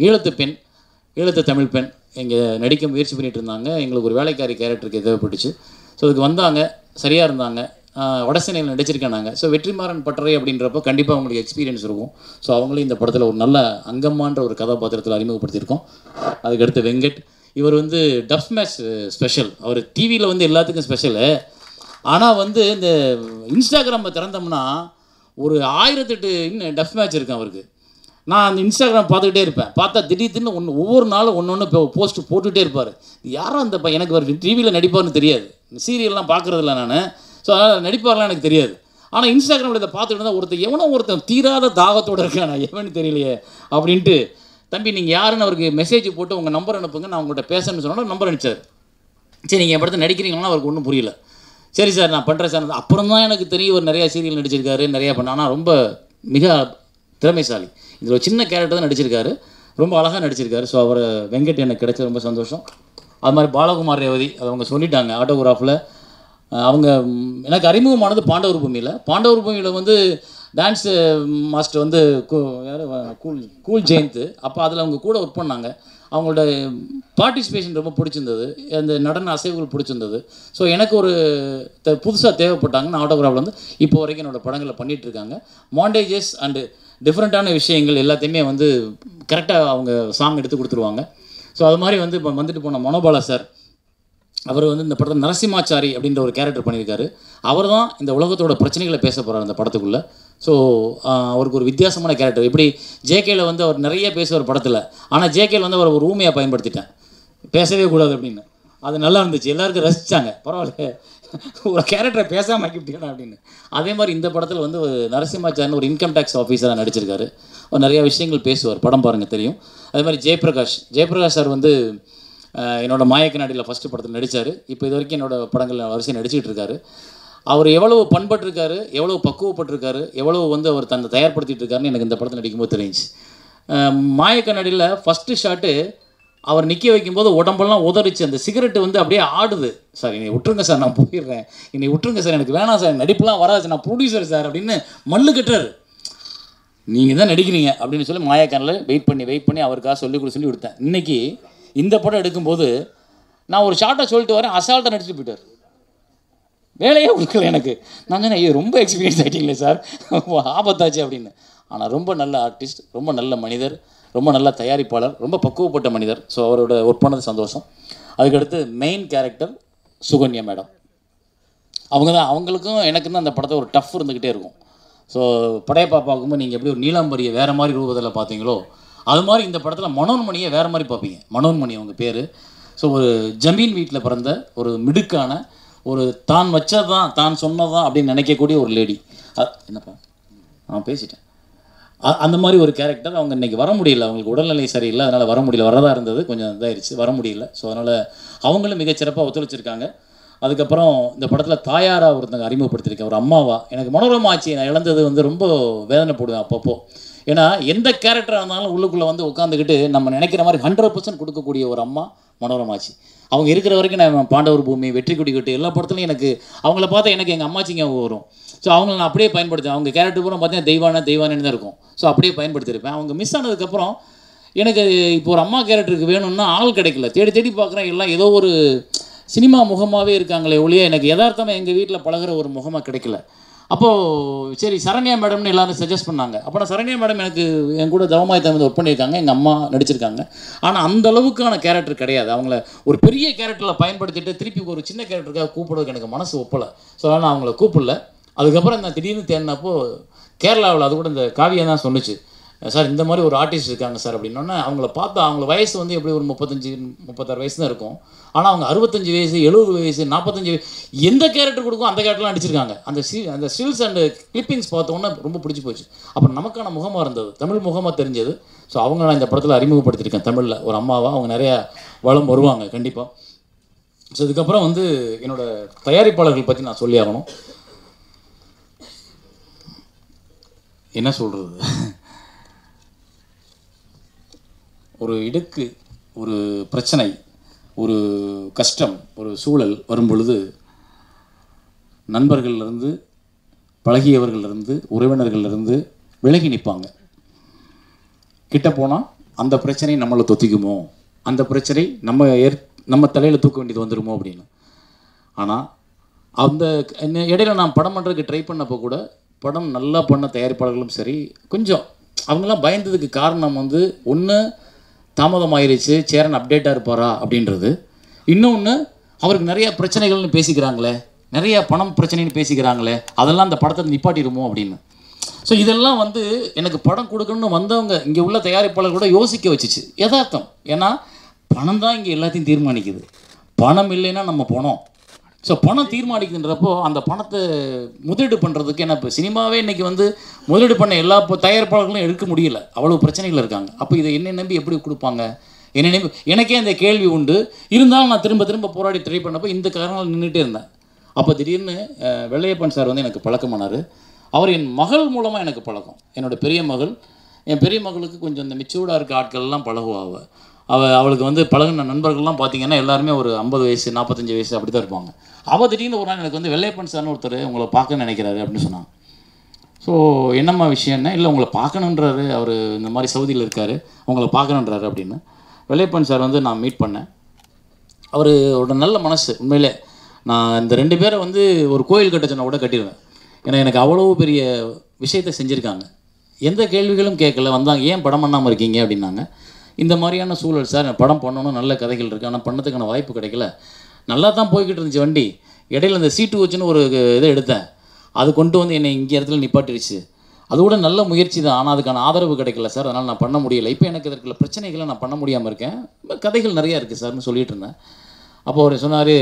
ஈழத்து தமிழ் பெண் இங்கே நடிக்க முயற்சி பண்ணிகிட்டு இருந்தாங்க. எங்களுக்கு ஒரு வேலைக்காரி கேரக்டருக்கு தேவைப்பட்டுச்சு. ஸோ இதுக்கு வந்தாங்க, சரியாக இருந்தாங்க. வட சென்னையில் நடிச்சிருக்கேன் நாங்கள். ஸோ வெற்றிமாறன் பட்டறை அப்படின்றப்போ கண்டிப்பாக அவங்களுக்கு எக்ஸ்பீரியன்ஸ் இருக்கும். ஸோ அவங்களையும் இந்த படத்தில் ஒரு நல்ல அங்கம்மான்ற ஒரு கதாபாத்திரத்தில் அறிமுகப்படுத்தியிருக்கோம். அதுக்கடுத்து வெங்கட், இவர் வந்து டப் ஸ்மாஷ் ஸ்பெஷல். அவர் டிவியில் வந்து எல்லாத்துக்கும் ஸ்பெஷலு. ஆனால் வந்து இந்த இன்ஸ்டாகிராமில் திறந்தோம்னா ஒரு 1008 டப் மேட்ச் இருக்குது அவருக்கு. நான் அந்த இன்ஸ்டாகிராம் பார்த்துக்கிட்டே இருப்பேன். பார்த்தா திடீர்னு ஒவ்வொரு நாளும் ஒன்று போஸ்ட் போட்டுகிட்டே இருப்பார். யாரும் அந்த எனக்கு அவர் டிவியில் நடிப்பார்னு தெரியாது, சீரியல்லாம் பார்க்குறதில்ல நான். ஸோ அதனால் நடிப்பார்லாம் எனக்கு தெரியாது. ஆனால் இன்ஸ்டாகிராமில் இதை பார்த்துக்கிட்டு தான் ஒருத்தன் தீராத தாகத்தோடு இருக்கான், எவன்னு தெரியலையே அப்படின்ட்டு, தம்பி நீங்கள் யாருன்னு அவருக்கு மெசேஜ் போட்டு உங்கள் நம்பர் அனுப்புங்க, நான் உங்கள்கிட்ட பேசணும்னு சொன்னால் நம்பர் அனுப்பிச்சார். சரி, நீங்கள் படத்தை நடிக்கிறீங்கன்னா அவருக்கு ஒன்றும் புரியல. சரி சார் நான் பண்ணுறேன் சார். அப்புறம் தான் எனக்கு தெரியும் ஒரு நிறையா சீரியல் நடிச்சிருக்காரு, நிறையா ஆனால் ரொம்ப மிக திறமைசாலி. இதில் ஒரு சின்ன கேரக்டர் தான் நடிச்சிருக்காரு, ரொம்ப அழகாக நடிச்சிருக்காரு. ஸோ அவர் வெங்கட் எனக்கு கிடைச்ச ரொம்ப சந்தோஷம். அது மாதிரி பாலகுமார் ரேவதி, அது அவங்க சொல்லிட்டாங்க ஆட்டோகிராஃபில். அவங்க எனக்கு அறிமுகமானது பாண்டவர் பூமியில் வந்து டான்ஸு மாஸ்டர் வந்து கூல் ஜெயந்த். அப்போ அதில் அவங்க கூட ஒர்க் பண்ணாங்க. அவங்களோட பார்ட்டிசிபேஷன் ரொம்ப பிடிச்சிருந்தது, அந்த நடன அசைவுகள் பிடிச்சிருந்தது. ஸோ எனக்கு ஒரு புதுசாக தேவைப்பட்டாங்கன்னு ஆட்டோகிராஃபில் வந்து இப்போ வரைக்கும் என்னோடய படங்களை பண்ணிகிட்ருக்காங்க. மாண்டேஜஸ் அண்டு டிஃப்ரெண்ட்டான விஷயங்கள் எல்லாத்தையுமே வந்து கரெக்டாக அவங்க சாங் எடுத்து கொடுத்துருவாங்க. ஸோ அது மாதிரி வந்து இப்போ வந்துட்டு போன மனோபாலா சார், அவர் வந்து இந்த படத்தில் நரசிம்மாச்சாரி அப்படின்ற ஒரு கேரக்டர் பண்ணியிருக்காரு. அவர் தான் இந்த உலகத்தோட பிரச்சனைகளை பேச போகிறார் அந்த படத்துக்குள்ளே. ஸோ அவருக்கு ஒரு வித்தியாசமான கேரக்டர். எப்படி ஜேகேல வந்து அவர் நிறைய பேசுவார் படத்தில், ஆனால் ஜேகேல வந்து அவர் ஒரு ஊமையாக பயன்படுத்திட்டேன், பேசவே கூடாது அப்படின்னு. அது நல்லா இருந்துச்சு, எல்லாருக்கும் ரசித்தாங்க. பரவாயில்ல, ஒரு கேரக்டரை பேசாமல் ஆக்கிவிட்டீங்களா அப்படின்னு. அதே மாதிரி இந்த படத்தில் வந்து நரசிம்மாச்சாரின்னு ஒரு இன்கம் டேக்ஸ் ஆஃபீஸராக நடிச்சிருக்காரு. அவர் நிறையா விஷயங்கள் பேசுவார், படம் பாருங்கள் தெரியும். அதே மாதிரி ஜெயபிரகாஷ் சார் வந்து என்னோடய மாயக்கண்ணாடியில் ஃபஸ்ட்டு படத்தில் நடித்தார். இப்போ இது வரைக்கும் என்னோடய படங்கள் வரிசையை நடிச்சிக்கிட்டு இருக்காரு. அவர் எவ்வளவு பண்பட்டிருக்காரு, எவ்வளோ பக்குவப்பட்டிருக்காரு, எவ்வளோ வந்து அவர் தன்னை தயார்படுத்திட்டு இருக்காருன்னு எனக்கு இந்த படத்தில் நடிக்கும்போது தெரிஞ்சிச்சு. மாயக்கண்ணாடியில் ஃபஸ்ட்டு ஷாட்டு அவர் நிற்க வைக்கும்போது உடம்பெல்லாம் உதறிச்சு, அந்த சிகரெட்டு வந்து அப்படியே ஆடுது. சார் என்னை விட்டுருங்க சார், நான் போயிடுறேன், என்னை விட்டுருங்க சார், எனக்கு வேணாம் சார், நடிப்புலாம் வராது, நான் ப்ரொடியூசர் சார் அப்படின்னு மல்லு கட்டுறாரு. நீங்கள் தான் நடிக்கிறீங்க அப்படின்னு சொல்லி மாயக்கண்ணில் வெயிட் பண்ணி அவருக்காக சொல்லி கொடுத்தேன். இன்றைக்கி இந்த படம் எடுக்கும்போது நான் ஒரு ஷார்ட்டை சொல்லிட்டு வரேன், அசால்ட்டாக நடிச்சுட்டு போயிட்டார், வேலையே கொடுக்கல எனக்கு. நான் சொன்னேன், ஐயோ ரொம்ப எக்ஸ்பீரியன்ஸ் ஆகிட்டீங்களே சார், ஆபத்தாச்சு அப்படின்னு. ஆனால் ரொம்ப நல்ல ஆர்டிஸ்ட், ரொம்ப நல்ல மனிதர், ரொம்ப நல்ல தயாரிப்பாளர், ரொம்ப பக்குவப்பட்ட மனிதர். ஸோ அவரோட ஒர்க் பண்ணது சந்தோஷம். அதுக்கடுத்து மெயின் கேரக்டர் சுகன்யா மேடம். அவங்களுக்கும் எனக்கும் தான் அந்த படத்தை ஒரு டஃப் இருந்துக்கிட்டே இருக்கும். ஸோ படையப்பா பார்க்கும்போது நீங்கள் எப்படி ஒரு நீலாம்பரியை வேறு மாதிரி ரூபத்தில் பார்த்தீங்களோ, அது மாதிரி இந்த படத்தில் மனோன்மணியை வேறு மாதிரி பார்ப்பீங்க. மனோன்மணி அவங்க பேர். ஸோ ஒரு ஜமீன் வீட்டில் பிறந்த ஒரு மிடுக்கான, ஒரு தான் வச்சதான் தான் சொன்னதான் அப்படின்னு நினைக்கக்கூடிய ஒரு லேடி. என்னப்பா பேசிட்டேன். அந்த மாதிரி ஒரு கேரக்டர். அவங்க இன்றைக்கி வர முடியல, அவங்களுக்கு உடல்நிலை சரியில்லை, அதனால் வர முடியல. வரதா இருந்தது, கொஞ்சம் இதாகிடுச்சு, வர முடியல. ஸோ அதனால் அவங்களும் மிகச்சிறப்பாக ஒத்துழைச்சிருக்காங்க. அதுக்கப்புறம் இந்த படத்தில் தாயாராக ஒருத்தங்க அறிமுகப்படுத்தியிருக்கேன், ஒரு அம்மாவா. எனக்கு மனோரமா ஆட்சி நான் இழந்தது வந்து ரொம்ப வேதனை போடுவேன் அப்பப்போ. ஏன்னா எந்த கேரக்டராக இருந்தாலும் உள்ளுக்குள்ளே வந்து உட்காந்துக்கிட்டு நம்ம நினைக்கிற மாதிரி 100% கொடுக்கக்கூடிய ஒரு அம்மா மனோரமாச்சி. அவங்க இருக்கிற வரைக்கும் நான் பாண்டவர் பூமி, வெற்றி கொடி கட்டு எல்லா படத்துலையும் எனக்கு அவங்கள பார்த்தா எனக்கு எங்கள் அம்மாச்சிங்க வரும். ஸோ அவங்கள நான் அப்படியே பயன்படுத்துவேன். அவங்க கேரக்டர் பூரா பார்த்தீங்கன்னா தெய்வானு தான் இருக்கும். ஸோ அப்படியே பயன்படுத்தியிருப்பேன். அவங்க மிஸ் ஆனதுக்கப்புறம் எனக்கு இப்போ ஒரு அம்மா கேரக்டருக்கு வேணும்னா ஆள் கிடைக்கல, தேடி பார்க்குறேன். எல்லாம் ஏதோ ஒரு சினிமா முகமாகவே இருக்காங்களே ஒழிய எனக்கு யதார்த்தமாக எங்கள் வீட்டில் பழகிற ஒரு முகமாக கிடைக்கல. அப்போது சரி சரண்யா மேடம்னு எல்லோரும் சஜஸ்ட் பண்ணாங்க. அப்போ நான் சரண்யா மேடம் எனக்கு என் கூட தவமாய் தமிழ் ஒர்க் பண்ணியிருக்காங்க, எங்கள் அம்மா நடிச்சிருக்காங்க. ஆனால் அந்த அளவுக்கான கேரக்டர் கிடையாது. அவங்கள ஒரு பெரிய கேரக்டரில் பயன்படுத்திட்டு திருப்பி ஒரு சின்ன கேரக்டருக்காக கூப்பிடுறதுக்கு எனக்கு மனசு ஒப்பலை. ஸோ அதனால் நான் அவங்கள கூப்பிடல. அதுக்கப்புறம் நான் திடீர்னு தேடினப்போ கேரளாவில் அது கூட இந்த காவியம் தான் சொன்னிச்சு, சார் இந்த மாதிரி ஒரு ஆர்டிஸ்ட் இருக்காங்க சார் அப்படின்னோடனே அவங்கள பார்த்தா அவங்க வயசு வந்து எப்படி ஒரு 35-36 வயசு தான் இருக்கும். ஆனால் அவங்க 65 வயசு 70 வயசு 45 வயசு எந்த கேரக்டர் கொடுக்கும் அந்த கேரக்டர்லாம் நடிச்சிருக்காங்க. அந்த ஸ்டில்ஸ் அண்ட் கிளிப்பிங்ஸ் பார்த்தோன்னே ரொம்ப பிடிச்சி போச்சு. அப்புறம் நமக்கான முகமாக இருந்தது, தமிழ் முகமாக தெரிஞ்சது. ஸோ அவங்க நான் இந்த படத்தில் அறிமுகப்படுத்தியிருக்கேன் தமிழில் ஒரு அம்மாவாக. அவங்க நிறையா வளம் வருவாங்க கண்டிப்பாக. ஸோ இதுக்கப்புறம் வந்து என்னோடய தயாரிப்பாளர்கள் பற்றி நான் சொல்லி ஆகணும். என்ன சொல்கிறது, ஒரு இடுக்கு, ஒரு பிரச்சனை, ஒரு கஷ்டம், ஒரு சூழல் வரும் பொழுது நண்பர்கள்லேருந்து, பழகியவர்கள்லேருந்து, உறவினர்கள்லேருந்து விலகி நிற்பாங்க. கிட்ட போனால் அந்த பிரச்சனை நம்மளை தொத்திக்குமோ, அந்த பிரச்சனை நம்ம தலையில் தூக்க வேண்டியது வந்துடுமோ அப்படின்னு. ஆனால் அந்த இடையில நான் படம் பண்ணுறதுக்கு ட்ரை பண்ணப்போ கூட படம் நல்லா பண்ண தயாரிப்பாளர்களும் சரி கொஞ்சம் அவங்களாம் பயந்ததுக்கு காரணம் வந்து ஒன்று தாமதமாயிருச்சு, சேரன் அப்டேட்டாக இருப்பாரா அப்படின்றது. இன்னொன்று அவருக்கு நிறையா பிரச்சனைகள்னு பேசிக்கிறாங்களே, நிறையா பணம் பிரச்சனைன்னு பேசிக்கிறாங்களே, அதெல்லாம் அந்த படத்தை நிப்பாட்டிடுமோ அப்படின்னு. ஸோ இதெல்லாம் வந்து எனக்கு படம் கொடுக்கணும்னு வந்தவங்க இங்கே உள்ள தயாரிப்பாளர் கூட யோசிக்க வச்சுச்சு. யதார்த்தம். ஏன்னா பணம் தான் இங்கே எல்லாத்தையும் தீர்மானிக்குது. பணம் இல்லைன்னா நம்ம போனோம். ஸோ பணம் தீர்மானிக்குதுன்றப்போ அந்த பணத்தை முதலீடு பண்ணுறதுக்கு என்ன, இப்போ சினிமாவே இன்றைக்கி வந்து முதலீடு பண்ண எல்லா தயாரிப்பாளர்களும் எடுக்க முடியல, அவ்வளோ பிரச்சனைகள் இருக்காங்க. அப்போ இதை என்னை நம்பி எப்படி கொடுப்பாங்க, என்னை நம்பி எனக்கே அந்த கேள்வி உண்டு. இருந்தாலும் நான் திரும்ப போராடி ட்ரை பண்ணப்போ இந்த காரணம் நின்றுட்டே இருந்தேன். அப்போ திடீர்னு வெள்ளையப்பன் சார் வந்து எனக்கு பழக்கமானார். அவர் என் மகள் மூலமாக எனக்கு பழக்கம். என்னோடய பெரிய மகள், என் பெரிய மகளுக்கு கொஞ்சம் இந்த மெச்சூர்டாக இருக்க ஆட்கள்லாம் பழகுவாங்க. அவளுக்கு வந்து பழகின நண்பர்கள்லாம் பார்த்திங்கன்னா எல்லாருமே ஒரு 50 வயசு 45 வயசு அப்படி தான் இருப்பாங்க. அவள் திடீர்னு ஒரு நாள் எனக்கு வந்து வெள்ளையப்பன் சார்னு ஒருத்தர் உங்களை பார்க்க நினைக்கிறாரு அப்படின்னு சொன்னாங்க. ஸோ என்னம்மா விஷயம்னா, இல்லை உங்களை பார்க்கணுன்றாரு, அவர் இந்த மாதிரி சவுதியில் இருக்கார், உங்களை பார்க்கணுன்றாரு அப்படின்னு. வெள்ளையப்பன் சார் வந்து நான் மீட் பண்ணேன். அவர் ஒரு நல்ல மனசு. உண்மையிலே நான் இந்த 2 பேரை வந்து ஒரு கோயில் கட்ட சொன்னால் கூட கட்டிடுவேன். ஏன்னா எனக்கு அவ்வளோ பெரிய விஷயத்தை செஞ்சுருக்காங்க. எந்த கேள்விகளும் கேட்கல. வந்தாங்க, ஏன் படம் பண்ணாமல் இருக்கீங்க அப்படின்னாங்க. இந்த மாதிரியான சூழல் சார், படம் பண்ணணும், நல்ல கதைகள் இருக்குது, ஆனால் பண்ணதுக்கான வாய்ப்பு கிடைக்கல. நல்லா தான் போய்கிட்டு இருந்துச்சு வண்டி. இடையில இந்த சீட்டு வச்சுன்னு ஒரு இதை எடுத்தேன், அது கொண்டு வந்து என்னை இங்கே இடத்துல நிப்பாட்டிடுச்சு. அது கூட நல்ல முயற்சி தான், ஆனால் அதுக்கான ஆதரவு கிடைக்கல சார், அதனால் நான் பண்ண முடியலை. இப்போ எனக்கு இதற்குள்ள பிரச்சனைகளை நான் பண்ண முடியாமல் இருக்கேன், கதைகள் நிறையா இருக்குது சார்னு சொல்லிட்டு இருந்தேன். அப்போ அவர் சொன்னார்,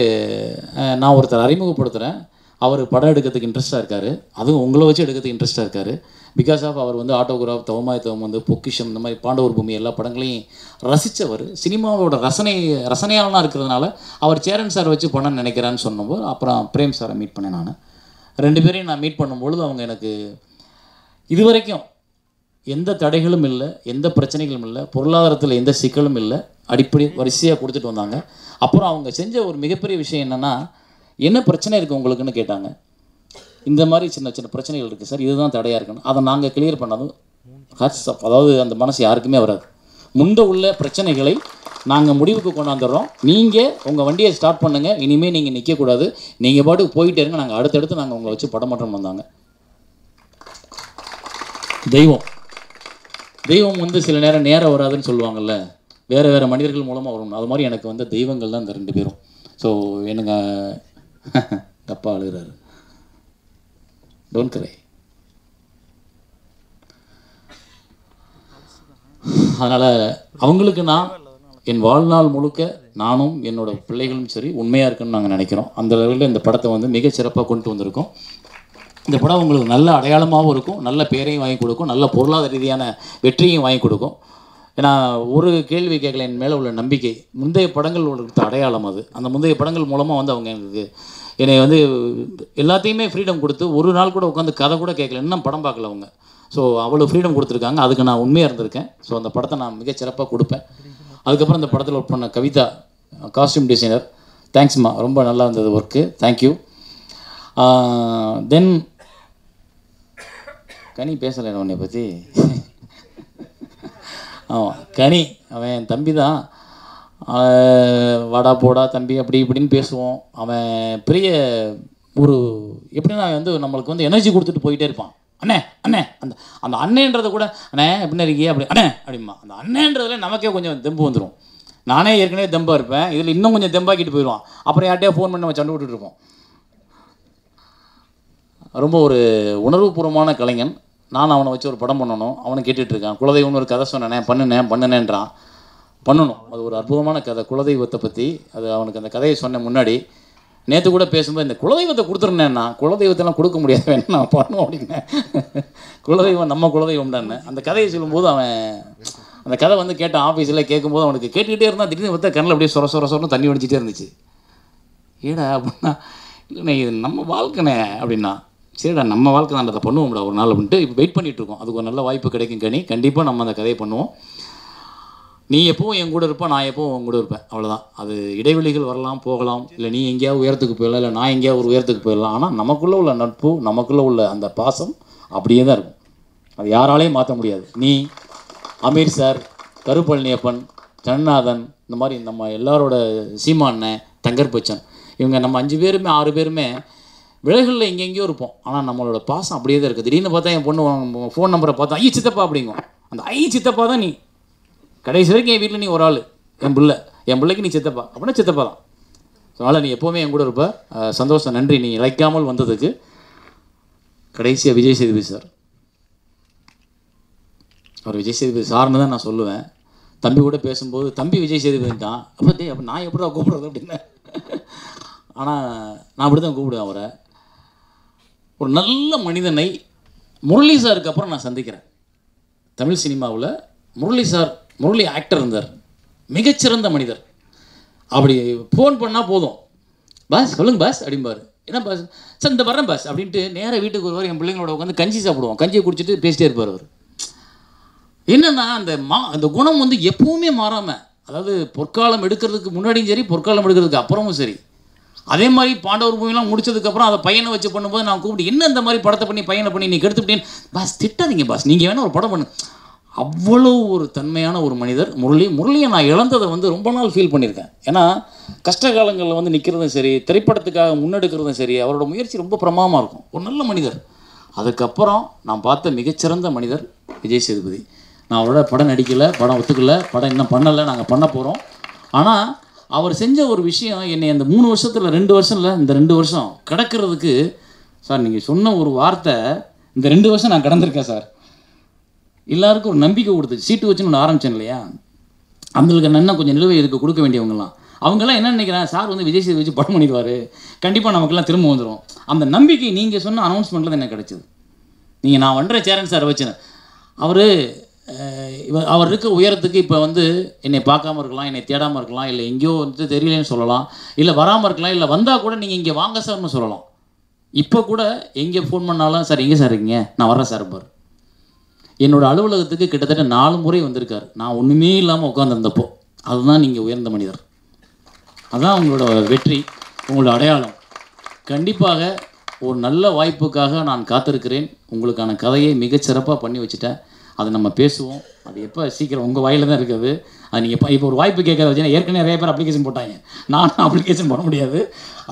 நான் ஒருத்தர் அறிமுகப்படுத்துகிறேன், அவர் படம் எடுக்கிறதுக்கு இன்ட்ரெஸ்ட்டாக இருக்கார், அதுவும் உங்களை வச்சு எடுக்கிறதுக்கு இன்ட்ரெஸ்ட்டாக இருக்கார். பிகாஸ் ஆஃப் அவர் வந்து ஆட்டோகிராஃப், தவமாய் தவம், வந்து பொக்கிஷம், இந்த மாதிரி பாண்டவர் பூமி எல்லா படங்களையும் ரசித்தவர், சினிமாவோட ரசனையாளனாக இருக்கிறதுனால அவர் சேரன் சார் வச்சு பண்ண நினைக்கிறான்னு சொன்னபோது அப்புறம் பிரேம் சாரை மீட் பண்ணேன். நான் 2 பேரையும் நான் மீட் பண்ணும்பொழுது அவங்க எனக்கு இதுவரைக்கும் எந்த தடைகளும் இல்லை, எந்த பிரச்சனைகளும் இல்லை, பொருளாதாரத்தில் எந்த சிக்கலும் இல்லை, அடிப்படை வரிசையாக கொடுத்துட்டு வந்தாங்க. அப்புறம் அவங்க செஞ்ச ஒரு மிகப்பெரிய விஷயம் என்னென்னா, என்ன பிரச்சனை இருக்குது உங்களுக்குன்னு கேட்டாங்க. இந்த மாதிரி சின்ன சின்ன பிரச்சனைகள் இருக்குது சார், இதுதான் தடையாக இருக்குன்னு. அதை நாங்கள் கிளியர் பண்ணதும் ஹாட்ஸ்அப், அதாவது அந்த மனசு யாருக்குமே வராது. முன்பு உள்ள பிரச்சனைகளை நாங்கள் முடிவுக்கு கொண்டாந்துடுறோம், நீங்கள் உங்கள் வண்டியை ஸ்டார்ட் பண்ணுங்கள், இனிமேல் நீங்கள் நிற்கக்கூடாது, நீங்கள் பாட்டுக்கு போயிட்டே இருங்க, நாங்கள் அடுத்தடுத்து நாங்கள் உங்களை வச்சு படமாற்றம் வந்தாங்க. தெய்வம் வந்து சில நேரம் வராதுன்னு சொல்லுவாங்கள்ல, வேறு மனிதர்கள் மூலமாக வரும். அது மாதிரி எனக்கு வந்து தெய்வங்கள் தான் இந்த 2 பேரும். ஸோ எனக்கு தப்பா அழுகிறாரு, டோன்ட் கிரை. அதனால் அவங்களுக்கு நான் என் வாழ்நாள் முழுக்க நானும் என்னோடய பிள்ளைகளும் சரி உண்மையாக இருக்குன்னு நாங்கள் நினைக்கிறோம். அந்த லெவலில் இந்த படத்தை வந்து மிகச்சிறப்பாக கொண்டு வந்திருக்கோம். இந்த படம் உங்களுக்கு நல்ல அடையாளமாகவும் இருக்கும், நல்ல பேரையும் வாங்கி கொடுக்கும், நல்ல பொருளாதார ரீதியான வெற்றியும் வாங்கி கொடுக்கும். ஏன்னா ஒரு கேள்வி கேட்கல, என் மேலே உள்ள நம்பிக்கை, முந்தைய படங்கள் கொடுத்த அடையாளம் அது. அந்த முந்தைய படங்கள் மூலமாக வந்து அவங்க எனக்கு என்னை வந்து எல்லாத்தையுமே ஃப்ரீடம் கொடுத்து ஒரு நாள் கூட உட்காந்து கதை கூட கேட்கல, இன்னும் படம் பார்க்கல அவங்க. ஸோ அவ்வளோ ஃப்ரீடம் கொடுத்துருக்காங்க, அதுக்கு நான் உண்மையாக இருந்திருக்கேன். ஸோ அந்த படத்தை நான் மிகச்சிறப்பாக கொடுப்பேன். அதுக்கப்புறம் இந்த படத்தில் ஒர்க் பண்ண கவிதா, காஸ்டியூம் டிசைனர், தேங்க்ஸ்மா, ரொம்ப நல்லா இருந்தது ஒர்க்கு, தேங்க்யூ. தென் கனி பேசலை உன்னை பற்றி. ஆமாம், கனி அவன் என் தம்பி தான், வாடா போடா தம்பி அப்படி இப்படின்னு பேசுவோம். அவன் பெரிய ஒரு எப்படின்னா வந்து நம்மளுக்கு வந்து எனர்ஜி கொடுத்துட்டு போயிட்டே இருப்பான். அண்ணே அண்ணே, அந்த அந்த அண்ணேன்றதை கூட அண்ணே எப்படின்னு இருக்கியே அப்படி அண்ணே அப்படிமா, அந்த அண்ணேன்றதுல நமக்கே கொஞ்சம் தெம்பு வந்துடும். நானே ஏற்கனவே தெம்பாக இருப்பேன், இதில் இன்னும் கொஞ்சம் தெம்பாக்கிட்டு போயிடுவான். அப்புறம் யார்ட்டையா ஃபோன் பண்ணி நம்ம சண்டை விட்டுருப்போம். ரொம்ப ஒரு உணர்வுபூர்வமான கலைஞன். நான் அவனை வச்சு ஒரு படம் பண்ணணும், அவனை கேட்டுட்ருக்கான். குலதெய்வம்னு ஒரு கதை சொன்னேன், பண்ணுனேன்றான். பண்ணணும், அது ஒரு அற்புதமான கதை குலதெய்வத்தை பற்றி. அது அவனுக்கு அந்த கதையை சொன்ன முன்னாடி நேற்று கூட பேசும்போது இந்த குலதெய்வத்தை கொடுத்துருந்தேன்னா, குலதெய்வத்தெல்லாம் கொடுக்க முடியாது, வேணும் நான் பண்ணுவோம் அப்படின்னேன். குலதெய்வம் நம்ம குலதெய்வம் தானே. அந்த கதையை சொல்லும்போது அவன் அந்த கதை வந்து கேட்டான் ஆஃபீஸில். கேட்கும்போது அவனுக்கு கேட்டுக்கிட்டே இருந்தான். திடீர்னு பார்த்தா கண்ணில் அப்படியே சொரன்னு தண்ணி வடிச்சிட்டே இருந்துச்சு. ஏடா அப்படின்னா, இல்லைண்ணே இது நம்ம வாழ்க்கைண்ணே அப்படின்னா. சரிடா நம்ம வாழ்க்கை தான், அதை பண்ணுவோம்டா ஒரு நாள் அப்படின்ட்டு இப்போ வெயிட் பண்ணிகிட்ருக்கோம். அதுக்கு ஒரு நல்ல வாய்ப்பு கிடைக்கும் கனி, கண்டிப்பாக நம்ம அந்த கதையை பண்ணுவோம். நீ எப்போவும் என் கூட இருப்பேன், நான் எப்போவும் உன் கூட இருப்பேன், அவ்வளோதான். அது இடைவெளிகள் வரலாம் போகலாம், இல்லை நீ எங்கேயாவது உயரத்துக்கு போயிடலாம், இல்லை நான் எங்கேயாவது ஒரு உயரத்துக்கு போயிடலாம். ஆனால் நமக்குள்ளே உள்ள நட்பு, நமக்குள்ளே உள்ள அந்த பாசம் அப்படியே தான் இருக்கும். அது யாராலையும் மாற்ற முடியாது. நீ, அமீர் சார், கருப்பழனியப்பன், ஜனநாதன், இந்த மாதிரி நம்ம எல்லாரோட சீமானன், தங்கர் பச்சன், இவங்க நம்ம 5 பேருமே 6 பேருமே விலைகளில் எங்கெங்கேயோ இருப்போம். ஆனால் நம்மளோட பாசம் அப்படியே தான் இருக்குது. திடீர்னு பார்த்தா என் பொண்ணு ஃபோன் நம்பரை பார்த்தா ஐ சித்தப்பா அப்படிங்கும். அந்த ஐ சித்தப்பா தான் நீ. கடைசி வரைக்கும் என் வீட்டில் நீ ஒரு ஆள், என் பிள்ளைக்கு நீ சித்தப்பா அப்படின்னா சித்தப்பா தான். அதனால் நீ எப்போவுமே என் கூட இருப்ப. சந்தோஷம், நன்றி நீ இழைக்காமல் வந்ததுக்கு. கடைசியாக விஜய் சேதுபதி சார், அவர் விஜய் சேதுபதி சார்னு தான் நான் சொல்லுவேன். தம்பி கூட பேசும்போது தம்பி விஜய் சேதுபதி தான். அப்போ நான் எப்படி கூப்பிட்றது அப்படின்னு. ஆனால் நான் அப்படி தான் கூப்பிடுவேன் அவரை. ஒரு நல்ல மனிதனை முரளி சாருக்கு அப்புறம் நான் சந்திக்கிறேன். தமிழ் சினிமாவில் முரளி ஆக்டர் இருந்தார், மிகச்சிறந்த மனிதர். அப்படி ஃபோன் பண்ணால் போதும், பாஸ் சொல்லுங்க பாஸ் அப்படிம்பார். என்ன பாஸ் சார் இந்த வரேன் பாஸ் அப்படின்ட்டு நேராக வீட்டுக்கு வருவார். என் பிள்ளைங்களோட உட்காந்து கஞ்சி சாப்பிடுவோம், கஞ்சியை குடிச்சிட்டு பேசிட்டே இருப்பார் அவர். என்னென்னா அந்த குணம் வந்து எப்பவுமே மாறாமல், அதாவது பொற்காலம் எடுக்கிறதுக்கு முன்னாடியும் சரி, பொற்காலம் எடுக்கிறதுக்கு அப்புறமும் சரி. அதே மாதிரி பாண்டவர் பூமியெல்லாம் முடிச்சதுக்கப்புறம் அதை பையனை வச்சு பண்ணும்போது நான் கூப்பிட்டு என்ன இந்த மாதிரி படத்தை பண்ணி பையனை பண்ணி நீ கெடுத்துட்டேன்னு, பாஸ் திட்டாதீங்க பாஸ், நீங்கள் வேணால் ஒரு படம் பண்ணு. அவ்வளோ ஒரு தன்மையான ஒரு மனிதர் முரளியை நான் இழந்ததை வந்து ரொம்ப நாள் ஃபீல் பண்ணியிருக்கேன். ஏன்னா கஷ்ட காலங்களில் வந்து நிற்கிறதும் சரி, திரைப்படத்துக்காக முன்னெடுக்கிறதும் சரி, அவரோட முயற்சி ரொம்ப பிரமாதமாக இருக்கும். ஒரு நல்ல மனிதர். அதுக்கப்புறம் நான் பார்த்த மிகச்சிறந்த மனிதர் விஜய் சேதுபதி. நான் அவரோட படம் நடிக்கலை, படம் ஒத்துக்கலை, படம் இன்னும் பண்ணலை, நாங்கள் பண்ண போகிறோம். ஆனால் அவர் செஞ்ச ஒரு விஷயம் என்னை அந்த 3 வருஷத்தில் 2 வருஷம் இல்லை, இந்த 2 வருஷம் கடக்கிறதுக்கு சார் நீங்கள் சொன்ன ஒரு வார்த்தை இந்த 2 வருஷம் நான் கடந்திருக்கேன் சார். எல்லாருக்கும் ஒரு நம்பிக்கை கொடுத்துச்சு. சீட்டு வச்சுன்னு ஒன்று ஆரம்பித்தேன் இல்லையா, அவங்களுக்கு என்ன கொஞ்சம் நிலுவை இதுக்கு கொடுக்க வேண்டியவங்கலாம், அவங்கெல்லாம் என்ன நினைக்கிறேன், சார் வந்து விஜய் சேது வச்சு படம் பண்ணிடுவார், கண்டிப்பாக நமக்கெல்லாம் திரும்ப வந்துடும். அந்த நம்பிக்கை நீங்கள் சொன்ன அனௌன்ஸ்மெண்ட்டில் தான் எனக்கு கிடச்சிது. நீங்கள் நான் பண்ணுற சேரன் சார் வச்சேன், அவர் இருக்க உயரத்துக்கு இப்போ வந்து என்னை பார்க்காம இருக்கலாம், என்னை தேடாமல் இருக்கலாம், இல்லை எங்கேயோ வந்து தெரியலன்னு சொல்லலாம், இல்லை வராமல் இருக்கலாம், இல்லை வந்தால் கூட நீங்கள் இங்கே வாங்க சார்னு சொல்லலாம். இப்போ கூட எங்கே ஃபோன் பண்ணாலும் சார் எங்கே சார் இருக்கீங்க, நான் வர்றேன் சார் பார். என்னோடய அலுவலகத்துக்கு கிட்டத்தட்ட 4 முறை வந்திருக்கார், நான் ஒன்றுமே இல்லாமல் உட்காந்துருந்தப்போ. அதுதான் நீங்கள் உயர்ந்த மனிதர், அதுதான் உங்களோட வெற்றி, உங்களோட அடையாளம். கண்டிப்பாக ஒரு நல்ல வாய்ப்புக்காக நான் காத்திருக்கிறேன். உங்களுக்கான கதையை மிகச்சிறப்பாக பண்ணி வச்சுட்டேன். அதை நம்ம பேசுவோம். அது எப்போ சீக்கிரம் உங்கள் வாயில் தான் இருக்குது. அது நீங்கள் இப்போ ஒரு வாய்ப்பு கேட்குற வச்சுன்னா ஏற்கனவே நிறைய பேர் அப்ளிகேஷன் போட்டாங்க, நான் அப்ளிகேஷன் பண்ண முடியாது.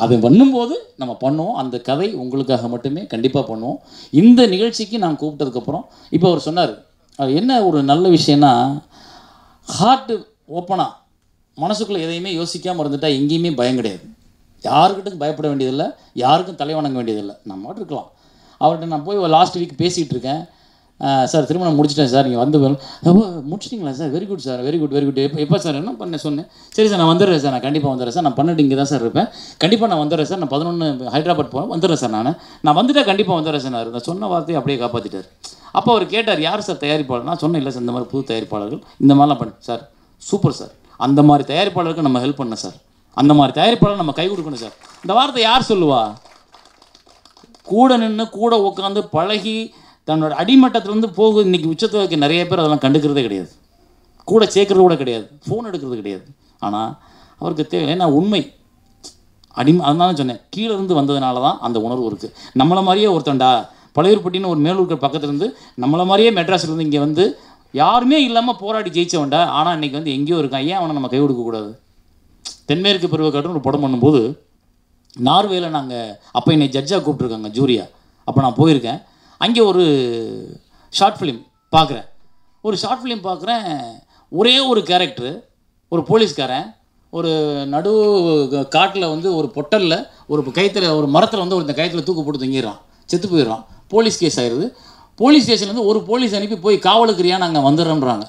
அது பண்ணும்போது நம்ம பண்ணுவோம். அந்த கதை உங்களுக்காக மட்டுமே கண்டிப்பாக பண்ணுவோம். இந்த நிகழ்ச்சிக்கு நான் கூப்பிட்டதுக்கப்புறம் இப்போ அவர் சொன்னார், அது என்ன ஒரு நல்ல விஷயம்னா, ஹார்ட்டு ஓப்பனாக மனசுக்குள்ளே எதையுமே யோசிக்காமல் இருந்துட்டால் எங்கேயுமே பயம் கிடையாது. யாருக்கிட்டும் பயப்பட வேண்டியதில்லை, யாருக்கும் தலை வணங்க வேண்டியதில்லை. நம்ம மட்டும் இருக்கலாம். அவர்கிட்ட நான் போய் லாஸ்ட் வீக் பேசிகிட்டு இருக்கேன், சார் திருமணம் முடிச்சிட்டேன் சார், நீங்கள் வந்து முடிச்சிட்டிங்களா sir, very good sir, very good very good, எப்போ சார் என்ன பண்ண சொன்னேன், சரி சார் நான் வந்துடுறேன் சார், நான் கண்டிப்பாக வந்துடுறேன் சார், நான் 12 இங்கே தான் சார் இருப்பேன், கண்டிப்பாக நான் வந்துடுறேன் சார், நான் 11 ஹைதராபாத் போகிறேன், வந்துடுறேன் சார், நான் வந்துட்டால் கண்டிப்பாக வந்துடுறேன் சார். நான் சொன்ன வார்த்தையை அப்படியே காப்பாற்றிட்டார். அப்போ அவர் கேட்டார், யார் சார் தயாரிப்பாளர்? நான் சொன்னேன், இல்லை சார் இந்த மாதிரி புது தயாரிப்பாளர்கள் இந்த மாதிரிலாம் பண்ண சார். சூப்பர் சார், அந்த மாதிரி தயாரிப்பாளருக்கு நம்ம ஹெல்ப் பண்ண சார், அந்த மாதிரி தயாரிப்பாளர் நம்ம கை கொடுக்கணும் சார். இந்த வார்த்தை யார் சொல்லுவா? கூட நின்று கூட உட்காந்து பழகி தன்னோட அடிமட்டத்திலேருந்து போகுது. இன்றைக்கி உச்சத்துக்கு நிறைய பேர் அதெல்லாம் கண்டுக்கிறதே கிடையாது, கூட சேர்க்குறது கூட கிடையாது, ஃபோன் எடுக்கிறது கிடையாது. ஆனால் அவருக்கு தேவை, ஏன்னா உண்மை அதனால சொன்னேன், கீழே இருந்து வந்ததுனால தான் அந்த உணர்வு இருக்குது. நம்மளை மாதிரியே ஒருத்தன்டா பழையூர்பட்டின்னு ஒரு மேலூர் பக்கத்துலேருந்து நம்மளை மாதிரியே மெட்ராஸ்லேருந்து இங்கே வந்து யாருமே இல்லாமல் போராடி ஜெயிச்சவன்டா. ஆனால் இன்றைக்கி வந்து எங்கேயோ இருக்கான், ஏன் அவனை நம்ம கை கொடுக்கக்கூடாது? தென்மேற்கு பருவக்காட்டுன்னு ஒரு படம் பண்ணும்போது நார்வேல நாங்கள் அப்போ என்னை ஜட்ஜாக கூப்பிட்ருக்காங்க, ஜூரியா. அப்போ நான் போயிருக்கேன். அங்கே ஒரு ஷார்ட் ஃபிலிம் பார்க்குறேன். ஒரு ஷார்ட் ஃபிலிம் பார்க்குறேன், ஒரே ஒரு கேரக்டரு, ஒரு போலீஸ்காரன் ஒரு நடு காட்டில் வந்து ஒரு பொட்டலில் ஒரு கயிற்றுல ஒரு மரத்தில் வந்து ஒரு கயிற்றுல தூக்கு போட்டு தங்கிடுறான், செத்து போயிடுறான். போலீஸ் கேஸ் ஆயிடுது. போலீஸ் ஸ்டேஷன்லேருந்து ஒரு போலீஸ் அனுப்பி போய் காவலுக்குறியா நாங்கள் வந்துடுறோன்றாங்க.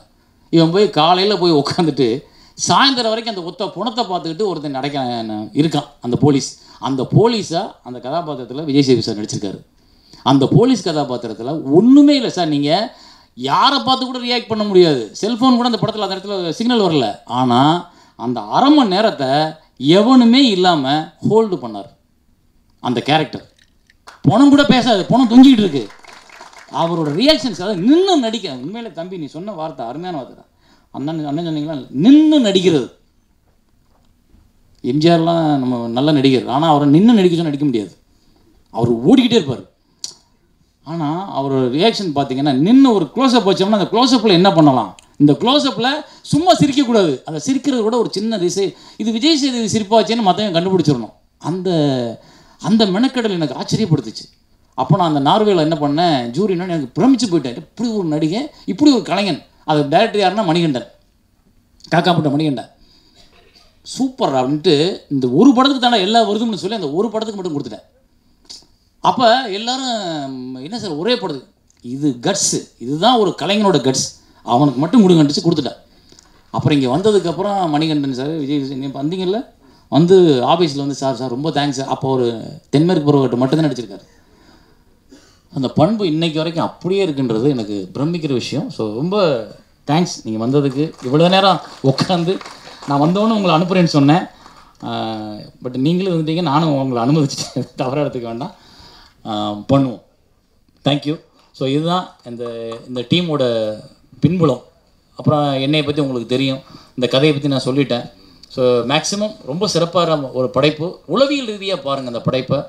இவன் போய் காலையில் போய் உட்காந்துட்டு சாயந்தரம் வரைக்கும் அந்த ஒத்த புணத்தை பார்த்துக்கிட்டு ஒருத்தன் இருக்கான் அந்த போலீஸ். அந்த போலீஸாக அந்த கதாபாத்திரத்தில் விஜய் சேது சார் நடிச்சிருக்காரு. அந்த போலீஸ் கதாபாத்திரத்தில் ஒன்றுமே இல்லை சார், நீங்கள் யாரை பார்த்து கூட ரியாக்ட் பண்ண முடியாது, செல்ஃபோன் கூட அந்த படத்தில் அந்த இடத்துல சிக்னல் வரல. ஆனால் அந்த அரை மணி நேரத்தை எவனுமே இல்லாமல் ஹோல்டு பண்ணார் அந்த கேரக்டர். பணம் கூட பேசாது, பணம் தொங்கிக்கிட்டு இருக்கு. அவரோட ரியாக்ஷன்ஸ், அதாவது நின்று நடிக்க. உண்மையிலே தம்பி நீ சொன்ன வார்த்தை அருமையான வார்த்தை. அண்ணன் சொன்னீங்களா, நின்று நடிக்கிறது. எம்ஜிஆர்லாம் நம்ம நல்ல நடிகர், ஆனால் அவரை நின்று நடிக்க நடிக்க முடியாது, அவர் ஓடிக்கிட்டே இருப்பார். ஆனால் அவரோட ரியாக்ஷன் பார்த்தீங்கன்னா, நின்று ஒரு க்ளோஸ்அப் வச்சோம்னா அந்த க்ளோஸ்அப்பில் என்ன பண்ணலாம், இந்த க்ளோஸ்அப்பில் சும்மா சிரிக்கக்கூடாது, அதை சிரிக்கிறது கூட ஒரு சின்ன திசை, இது விஜய் சேது சிரிப்பாச்சேன்னு மற்றவங்க கண்டுபிடிச்சிடணும். அந்த அந்த மெனக்கடல் எனக்கு ஆச்சரியப்படுத்துச்சு. அப்போ நான் அந்த நார்வேல என்ன பண்ணேன், ஜூரின்னு எனக்கு பிரமிச்சு போயிட்டேன். இப்படி ஒரு நடிகை, இப்படி ஒரு கலைஞன். அது டைரக்டர் யாருன்னா மணிகண்டன், காக்காப்பட்ட மணிகண்டன். சூப்பர் அப்படின்ட்டு இந்த ஒரு படத்துக்கு தானே எல்லா வருதும்னு சொல்லி அந்த ஒரு படத்துக்கு மட்டும் கொடுத்துட்டேன். அப்போ எல்லோரும் என்ன சார் ஒரே படத்துக்கு, இது கட்ஸு, இதுதான் ஒரு கலைஞனோட கட்ஸ், அவனுக்கு மட்டும் கொடுங்கன்ட்டு கொடுத்துட்டேன். அப்புறம் இங்கே வந்ததுக்கப்புறம் மணிகண்டன் சார், விஜய் நீங்கள் வந்தீங்கல்ல, வந்து ஆஃபீஸில் வந்து சார் ரொம்ப தேங்க்ஸ் சார். அப்போ ஒரு தென்மேற்கு பருவக்கட்டு மட்டும்தான் நடிச்சிருக்காரு. அந்த பண்பு இன்னைக்கு வரைக்கும் அப்படியே இருக்குன்றது எனக்கு பிரமிக்கிற விஷயம். ஸோ ரொம்ப தேங்க்ஸ் நீங்கள் வந்ததுக்கு. இவ்வளோ நேரம் உட்காந்து நான் வந்தோன்னு உங்களை அனுப்புகிறேன்னு சொன்னேன், பட் நீங்களும் வந்துட்டீங்க, நானும் உங்களை அனுமதிச்சிட்டேன், தவறாக எடுத்துக்க வேண்டாம், பண்ணுவோம். தேங்க்யூ. ஸோ இதுதான் இந்த டீமோட பின்புலம். அப்புறம் என்னை பற்றி உங்களுக்கு தெரியும், இந்த கதையை பற்றி நான் சொல்லிட்டேன். ஸோ மேக்ஸிமம் ரொம்ப சிறப்பான ஒரு படைப்பு, உளவியல் ரீதியாக பாருங்கள் அந்த படைப்பை.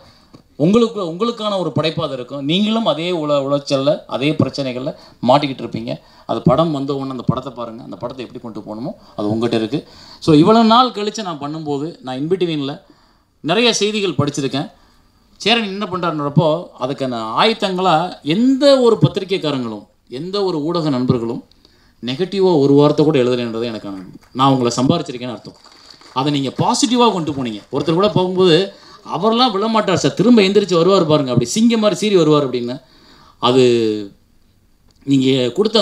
உங்களுக்கான ஒரு படைப்பாக அது இருக்கும். நீங்களும் அதே உளைச்சலில் அதே பிரச்சனைகளில் மாட்டிக்கிட்டு இருப்பீங்க. அது படம் வந்த உடனே அந்த படத்தை பாருங்கள், அந்த படத்தை எப்படி கொண்டு போகணுமோ அது உங்கள்கிட்ட இருக்குது. ஸோ இவ்வளோ நாள் கழித்து நான் பண்ணும்போது நான் இன்பிட்வீனில் நிறைய செய்திகள் படிச்சிருக்கேன். சேரன் என்ன பண்ணுறாருன்றப்போ அதுக்கான ஆயத்தங்களாக எந்த ஒரு பத்திரிகைக்காரங்களும் எந்த ஒரு ஊடக நண்பர்களும் நெகட்டிவாக ஒரு வார்த்தை கூட எழுதலைன்றது எனக்கு நான் உங்களை சம்பாரிச்சிருக்கேன்னு அர்த்தம். அதை நீங்கள் பாசிட்டிவாக கொண்டு போனீங்க. ஒருத்தர் கூட போகும்போது அவரெல்லாம் விழமாட்டார் சார், திரும்ப எந்திரிச்சு வருவார் பாருங்க, அப்படி சிங்கம் மாதிரி சீறி வருவார் அப்படின்னு. அது நீங்கள் கொடுத்த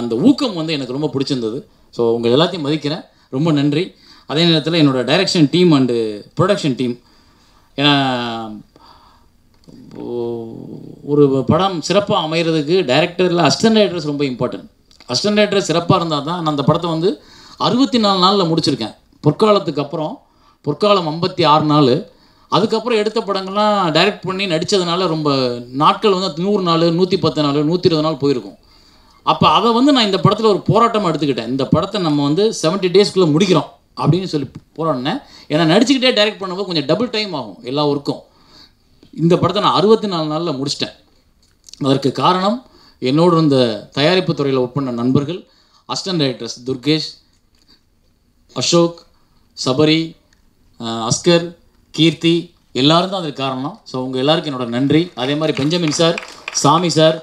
அந்த ஊக்கம் வந்து எனக்கு ரொம்ப பிடிச்சிருந்தது. ஸோ உங்கள் எல்லாத்தையும் மதிக்கிறேன், ரொம்ப நன்றி. அதே நேரத்தில் என்னோடய direction team and production team, ஏன்னா ஒரு படம் சிறப்பாக அமைகிறதுக்கு டைரக்டரில் அசிஸ்டன்ட் டைரக்டர்ஸ் ரொம்ப இம்பார்ட்டன்ட். அசிஸ்டன்ட் டைரக்டர் சிறப்பாக இருந்தால் தான் நான் அந்த படத்தை வந்து 64 நாளில் முடிச்சிருக்கேன். பொற்காலத்துக்கு அப்புறம், பொற்காலம் 56 நாள், அதுக்கப்புறம் எடுத்த படங்கள்லாம் டைரக்ட் பண்ணி நடித்ததுனால ரொம்ப நாட்கள் வந்து 100 நாள், 110 நாள், 120 நாள் போயிருக்கும். அப்போ அதை வந்து நான் இந்த படத்தில் ஒரு போராட்டமாக எடுத்துக்கிட்டேன். இந்த படத்தை நம்ம வந்து 70 டேஸ்க்குள்ளே முடிக்கிறோம் அப்படின்னு சொல்லி போராடினேன். ஏன்னா நடிச்சுக்கிட்டே டைரக்ட் பண்ணும்போது கொஞ்சம் டபுள் டைம் ஆகும் எல்லா ஒர்க்கும். இந்த படத்தை நான் 64 நாளில் முடிச்சிட்டேன். அதற்கு காரணம் என்னோடு இருந்த தயாரிப்பு துறையில் ஒர்க் பண்ண நண்பர்கள், அசிஸ்டன்ட் டைரக்டர்ஸ் துர்கேஷ், அசோக், சபரி, அஸ்கர், கீர்த்தி, எல்லோரும் தான் அதுக்கு காரணம். ஸோ உங்கள் எல்லாருக்கும் என்னோட நன்றி. அதே மாதிரி பெஞ்சமின் சார், சாமி சார்,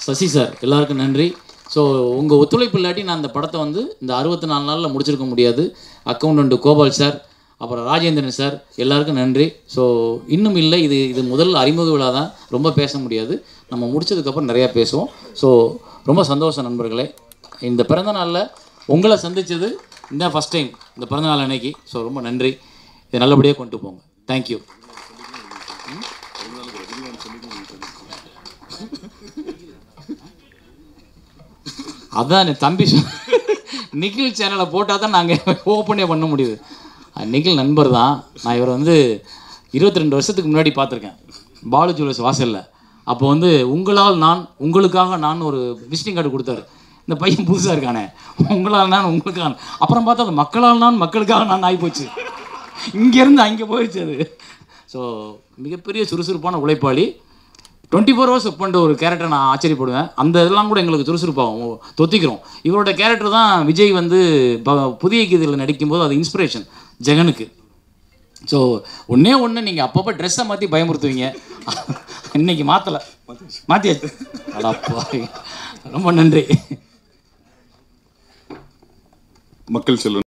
சசி சார், எல்லாருக்கும் நன்றி. ஸோ உங்கள் ஒத்துழைப்பு இல்லாட்டி நான் இந்த படத்தை வந்து இந்த 64 நாளில் முடிச்சிருக்க முடியாது. அக்கௌண்டன்ட் கோபால் சார், அப்புறம் ராஜேந்திரன் சார், எல்லாருக்கும் நன்றி. ஸோ இன்னும் இல்லை, இது முதல் அறிமுக விழா தான், ரொம்ப பேச முடியாது. நம்ம முடித்ததுக்கப்புறம் நிறையா பேசுவோம். ஸோ ரொம்ப சந்தோஷம் நண்பர்களே. இந்த பிறந்த நாளில் உங்களை சந்தித்தது இந்த ஃபஸ்ட் டைம், இந்த பிறந்தநாள் அன்னைக்கு. ஸோ ரொம்ப நன்றி, இதை நல்லபடியாக கொண்டு போங்க. தேங்க்யூ. அதான் தம்பி நிகில் சேனலை போட்டால் தான் நாங்கள் ஓப்பனே பண்ண முடியுது. நிகில் நண்பர் தான். நான் இவர் வந்து 22 வருஷத்துக்கு முன்னாடி பார்த்துருக்கேன் பாலு ஜுவல்லர்ஸ் வாசலில். அப்போ வந்து உங்களால் நான், உங்களுக்காக நான் ஒரு விசிட்டிங் கார்டு கொடுத்தாரு. இந்த பையன் புதுசாக இருக்கானே, உங்களால் நான் உங்களுக்காக. அப்புறம் பார்த்தா அது மக்களால் நான் மக்களுக்காக நான் ஆகிப்போச்சு. இங்கேருந்து அங்கே போயிடுச்சு அது. ஸோ மிகப்பெரிய சுறுசுறுப்பான உழைப்பாளி. 24 ஹவர்ஸ் ஒர்க் பண்ணுற ஒரு கேரக்டர் நான் ஆச்சரியப்படுவேன். அந்த இதெல்லாம் கூட எங்களுக்கு சுறுசுறுப்பாகும், தொத்திக்கிறோம். இவரோட கேரக்டர் தான் விஜய் வந்து புதிய கீதையில் நடிக்கும்போது அது இன்ஸ்பிரேஷன் ஜெகனுக்கு. ஸோ ஒன்றே நீங்கள் அப்பப்போ ட்ரெஸ்ஸை மாற்றி பயமுறுத்துவீங்க. இன்னைக்கு மாற்றலை, மாற்றியாச்சு. அடாப்பா, ரொம்ப நன்றி. மக்கள் செல்வன்.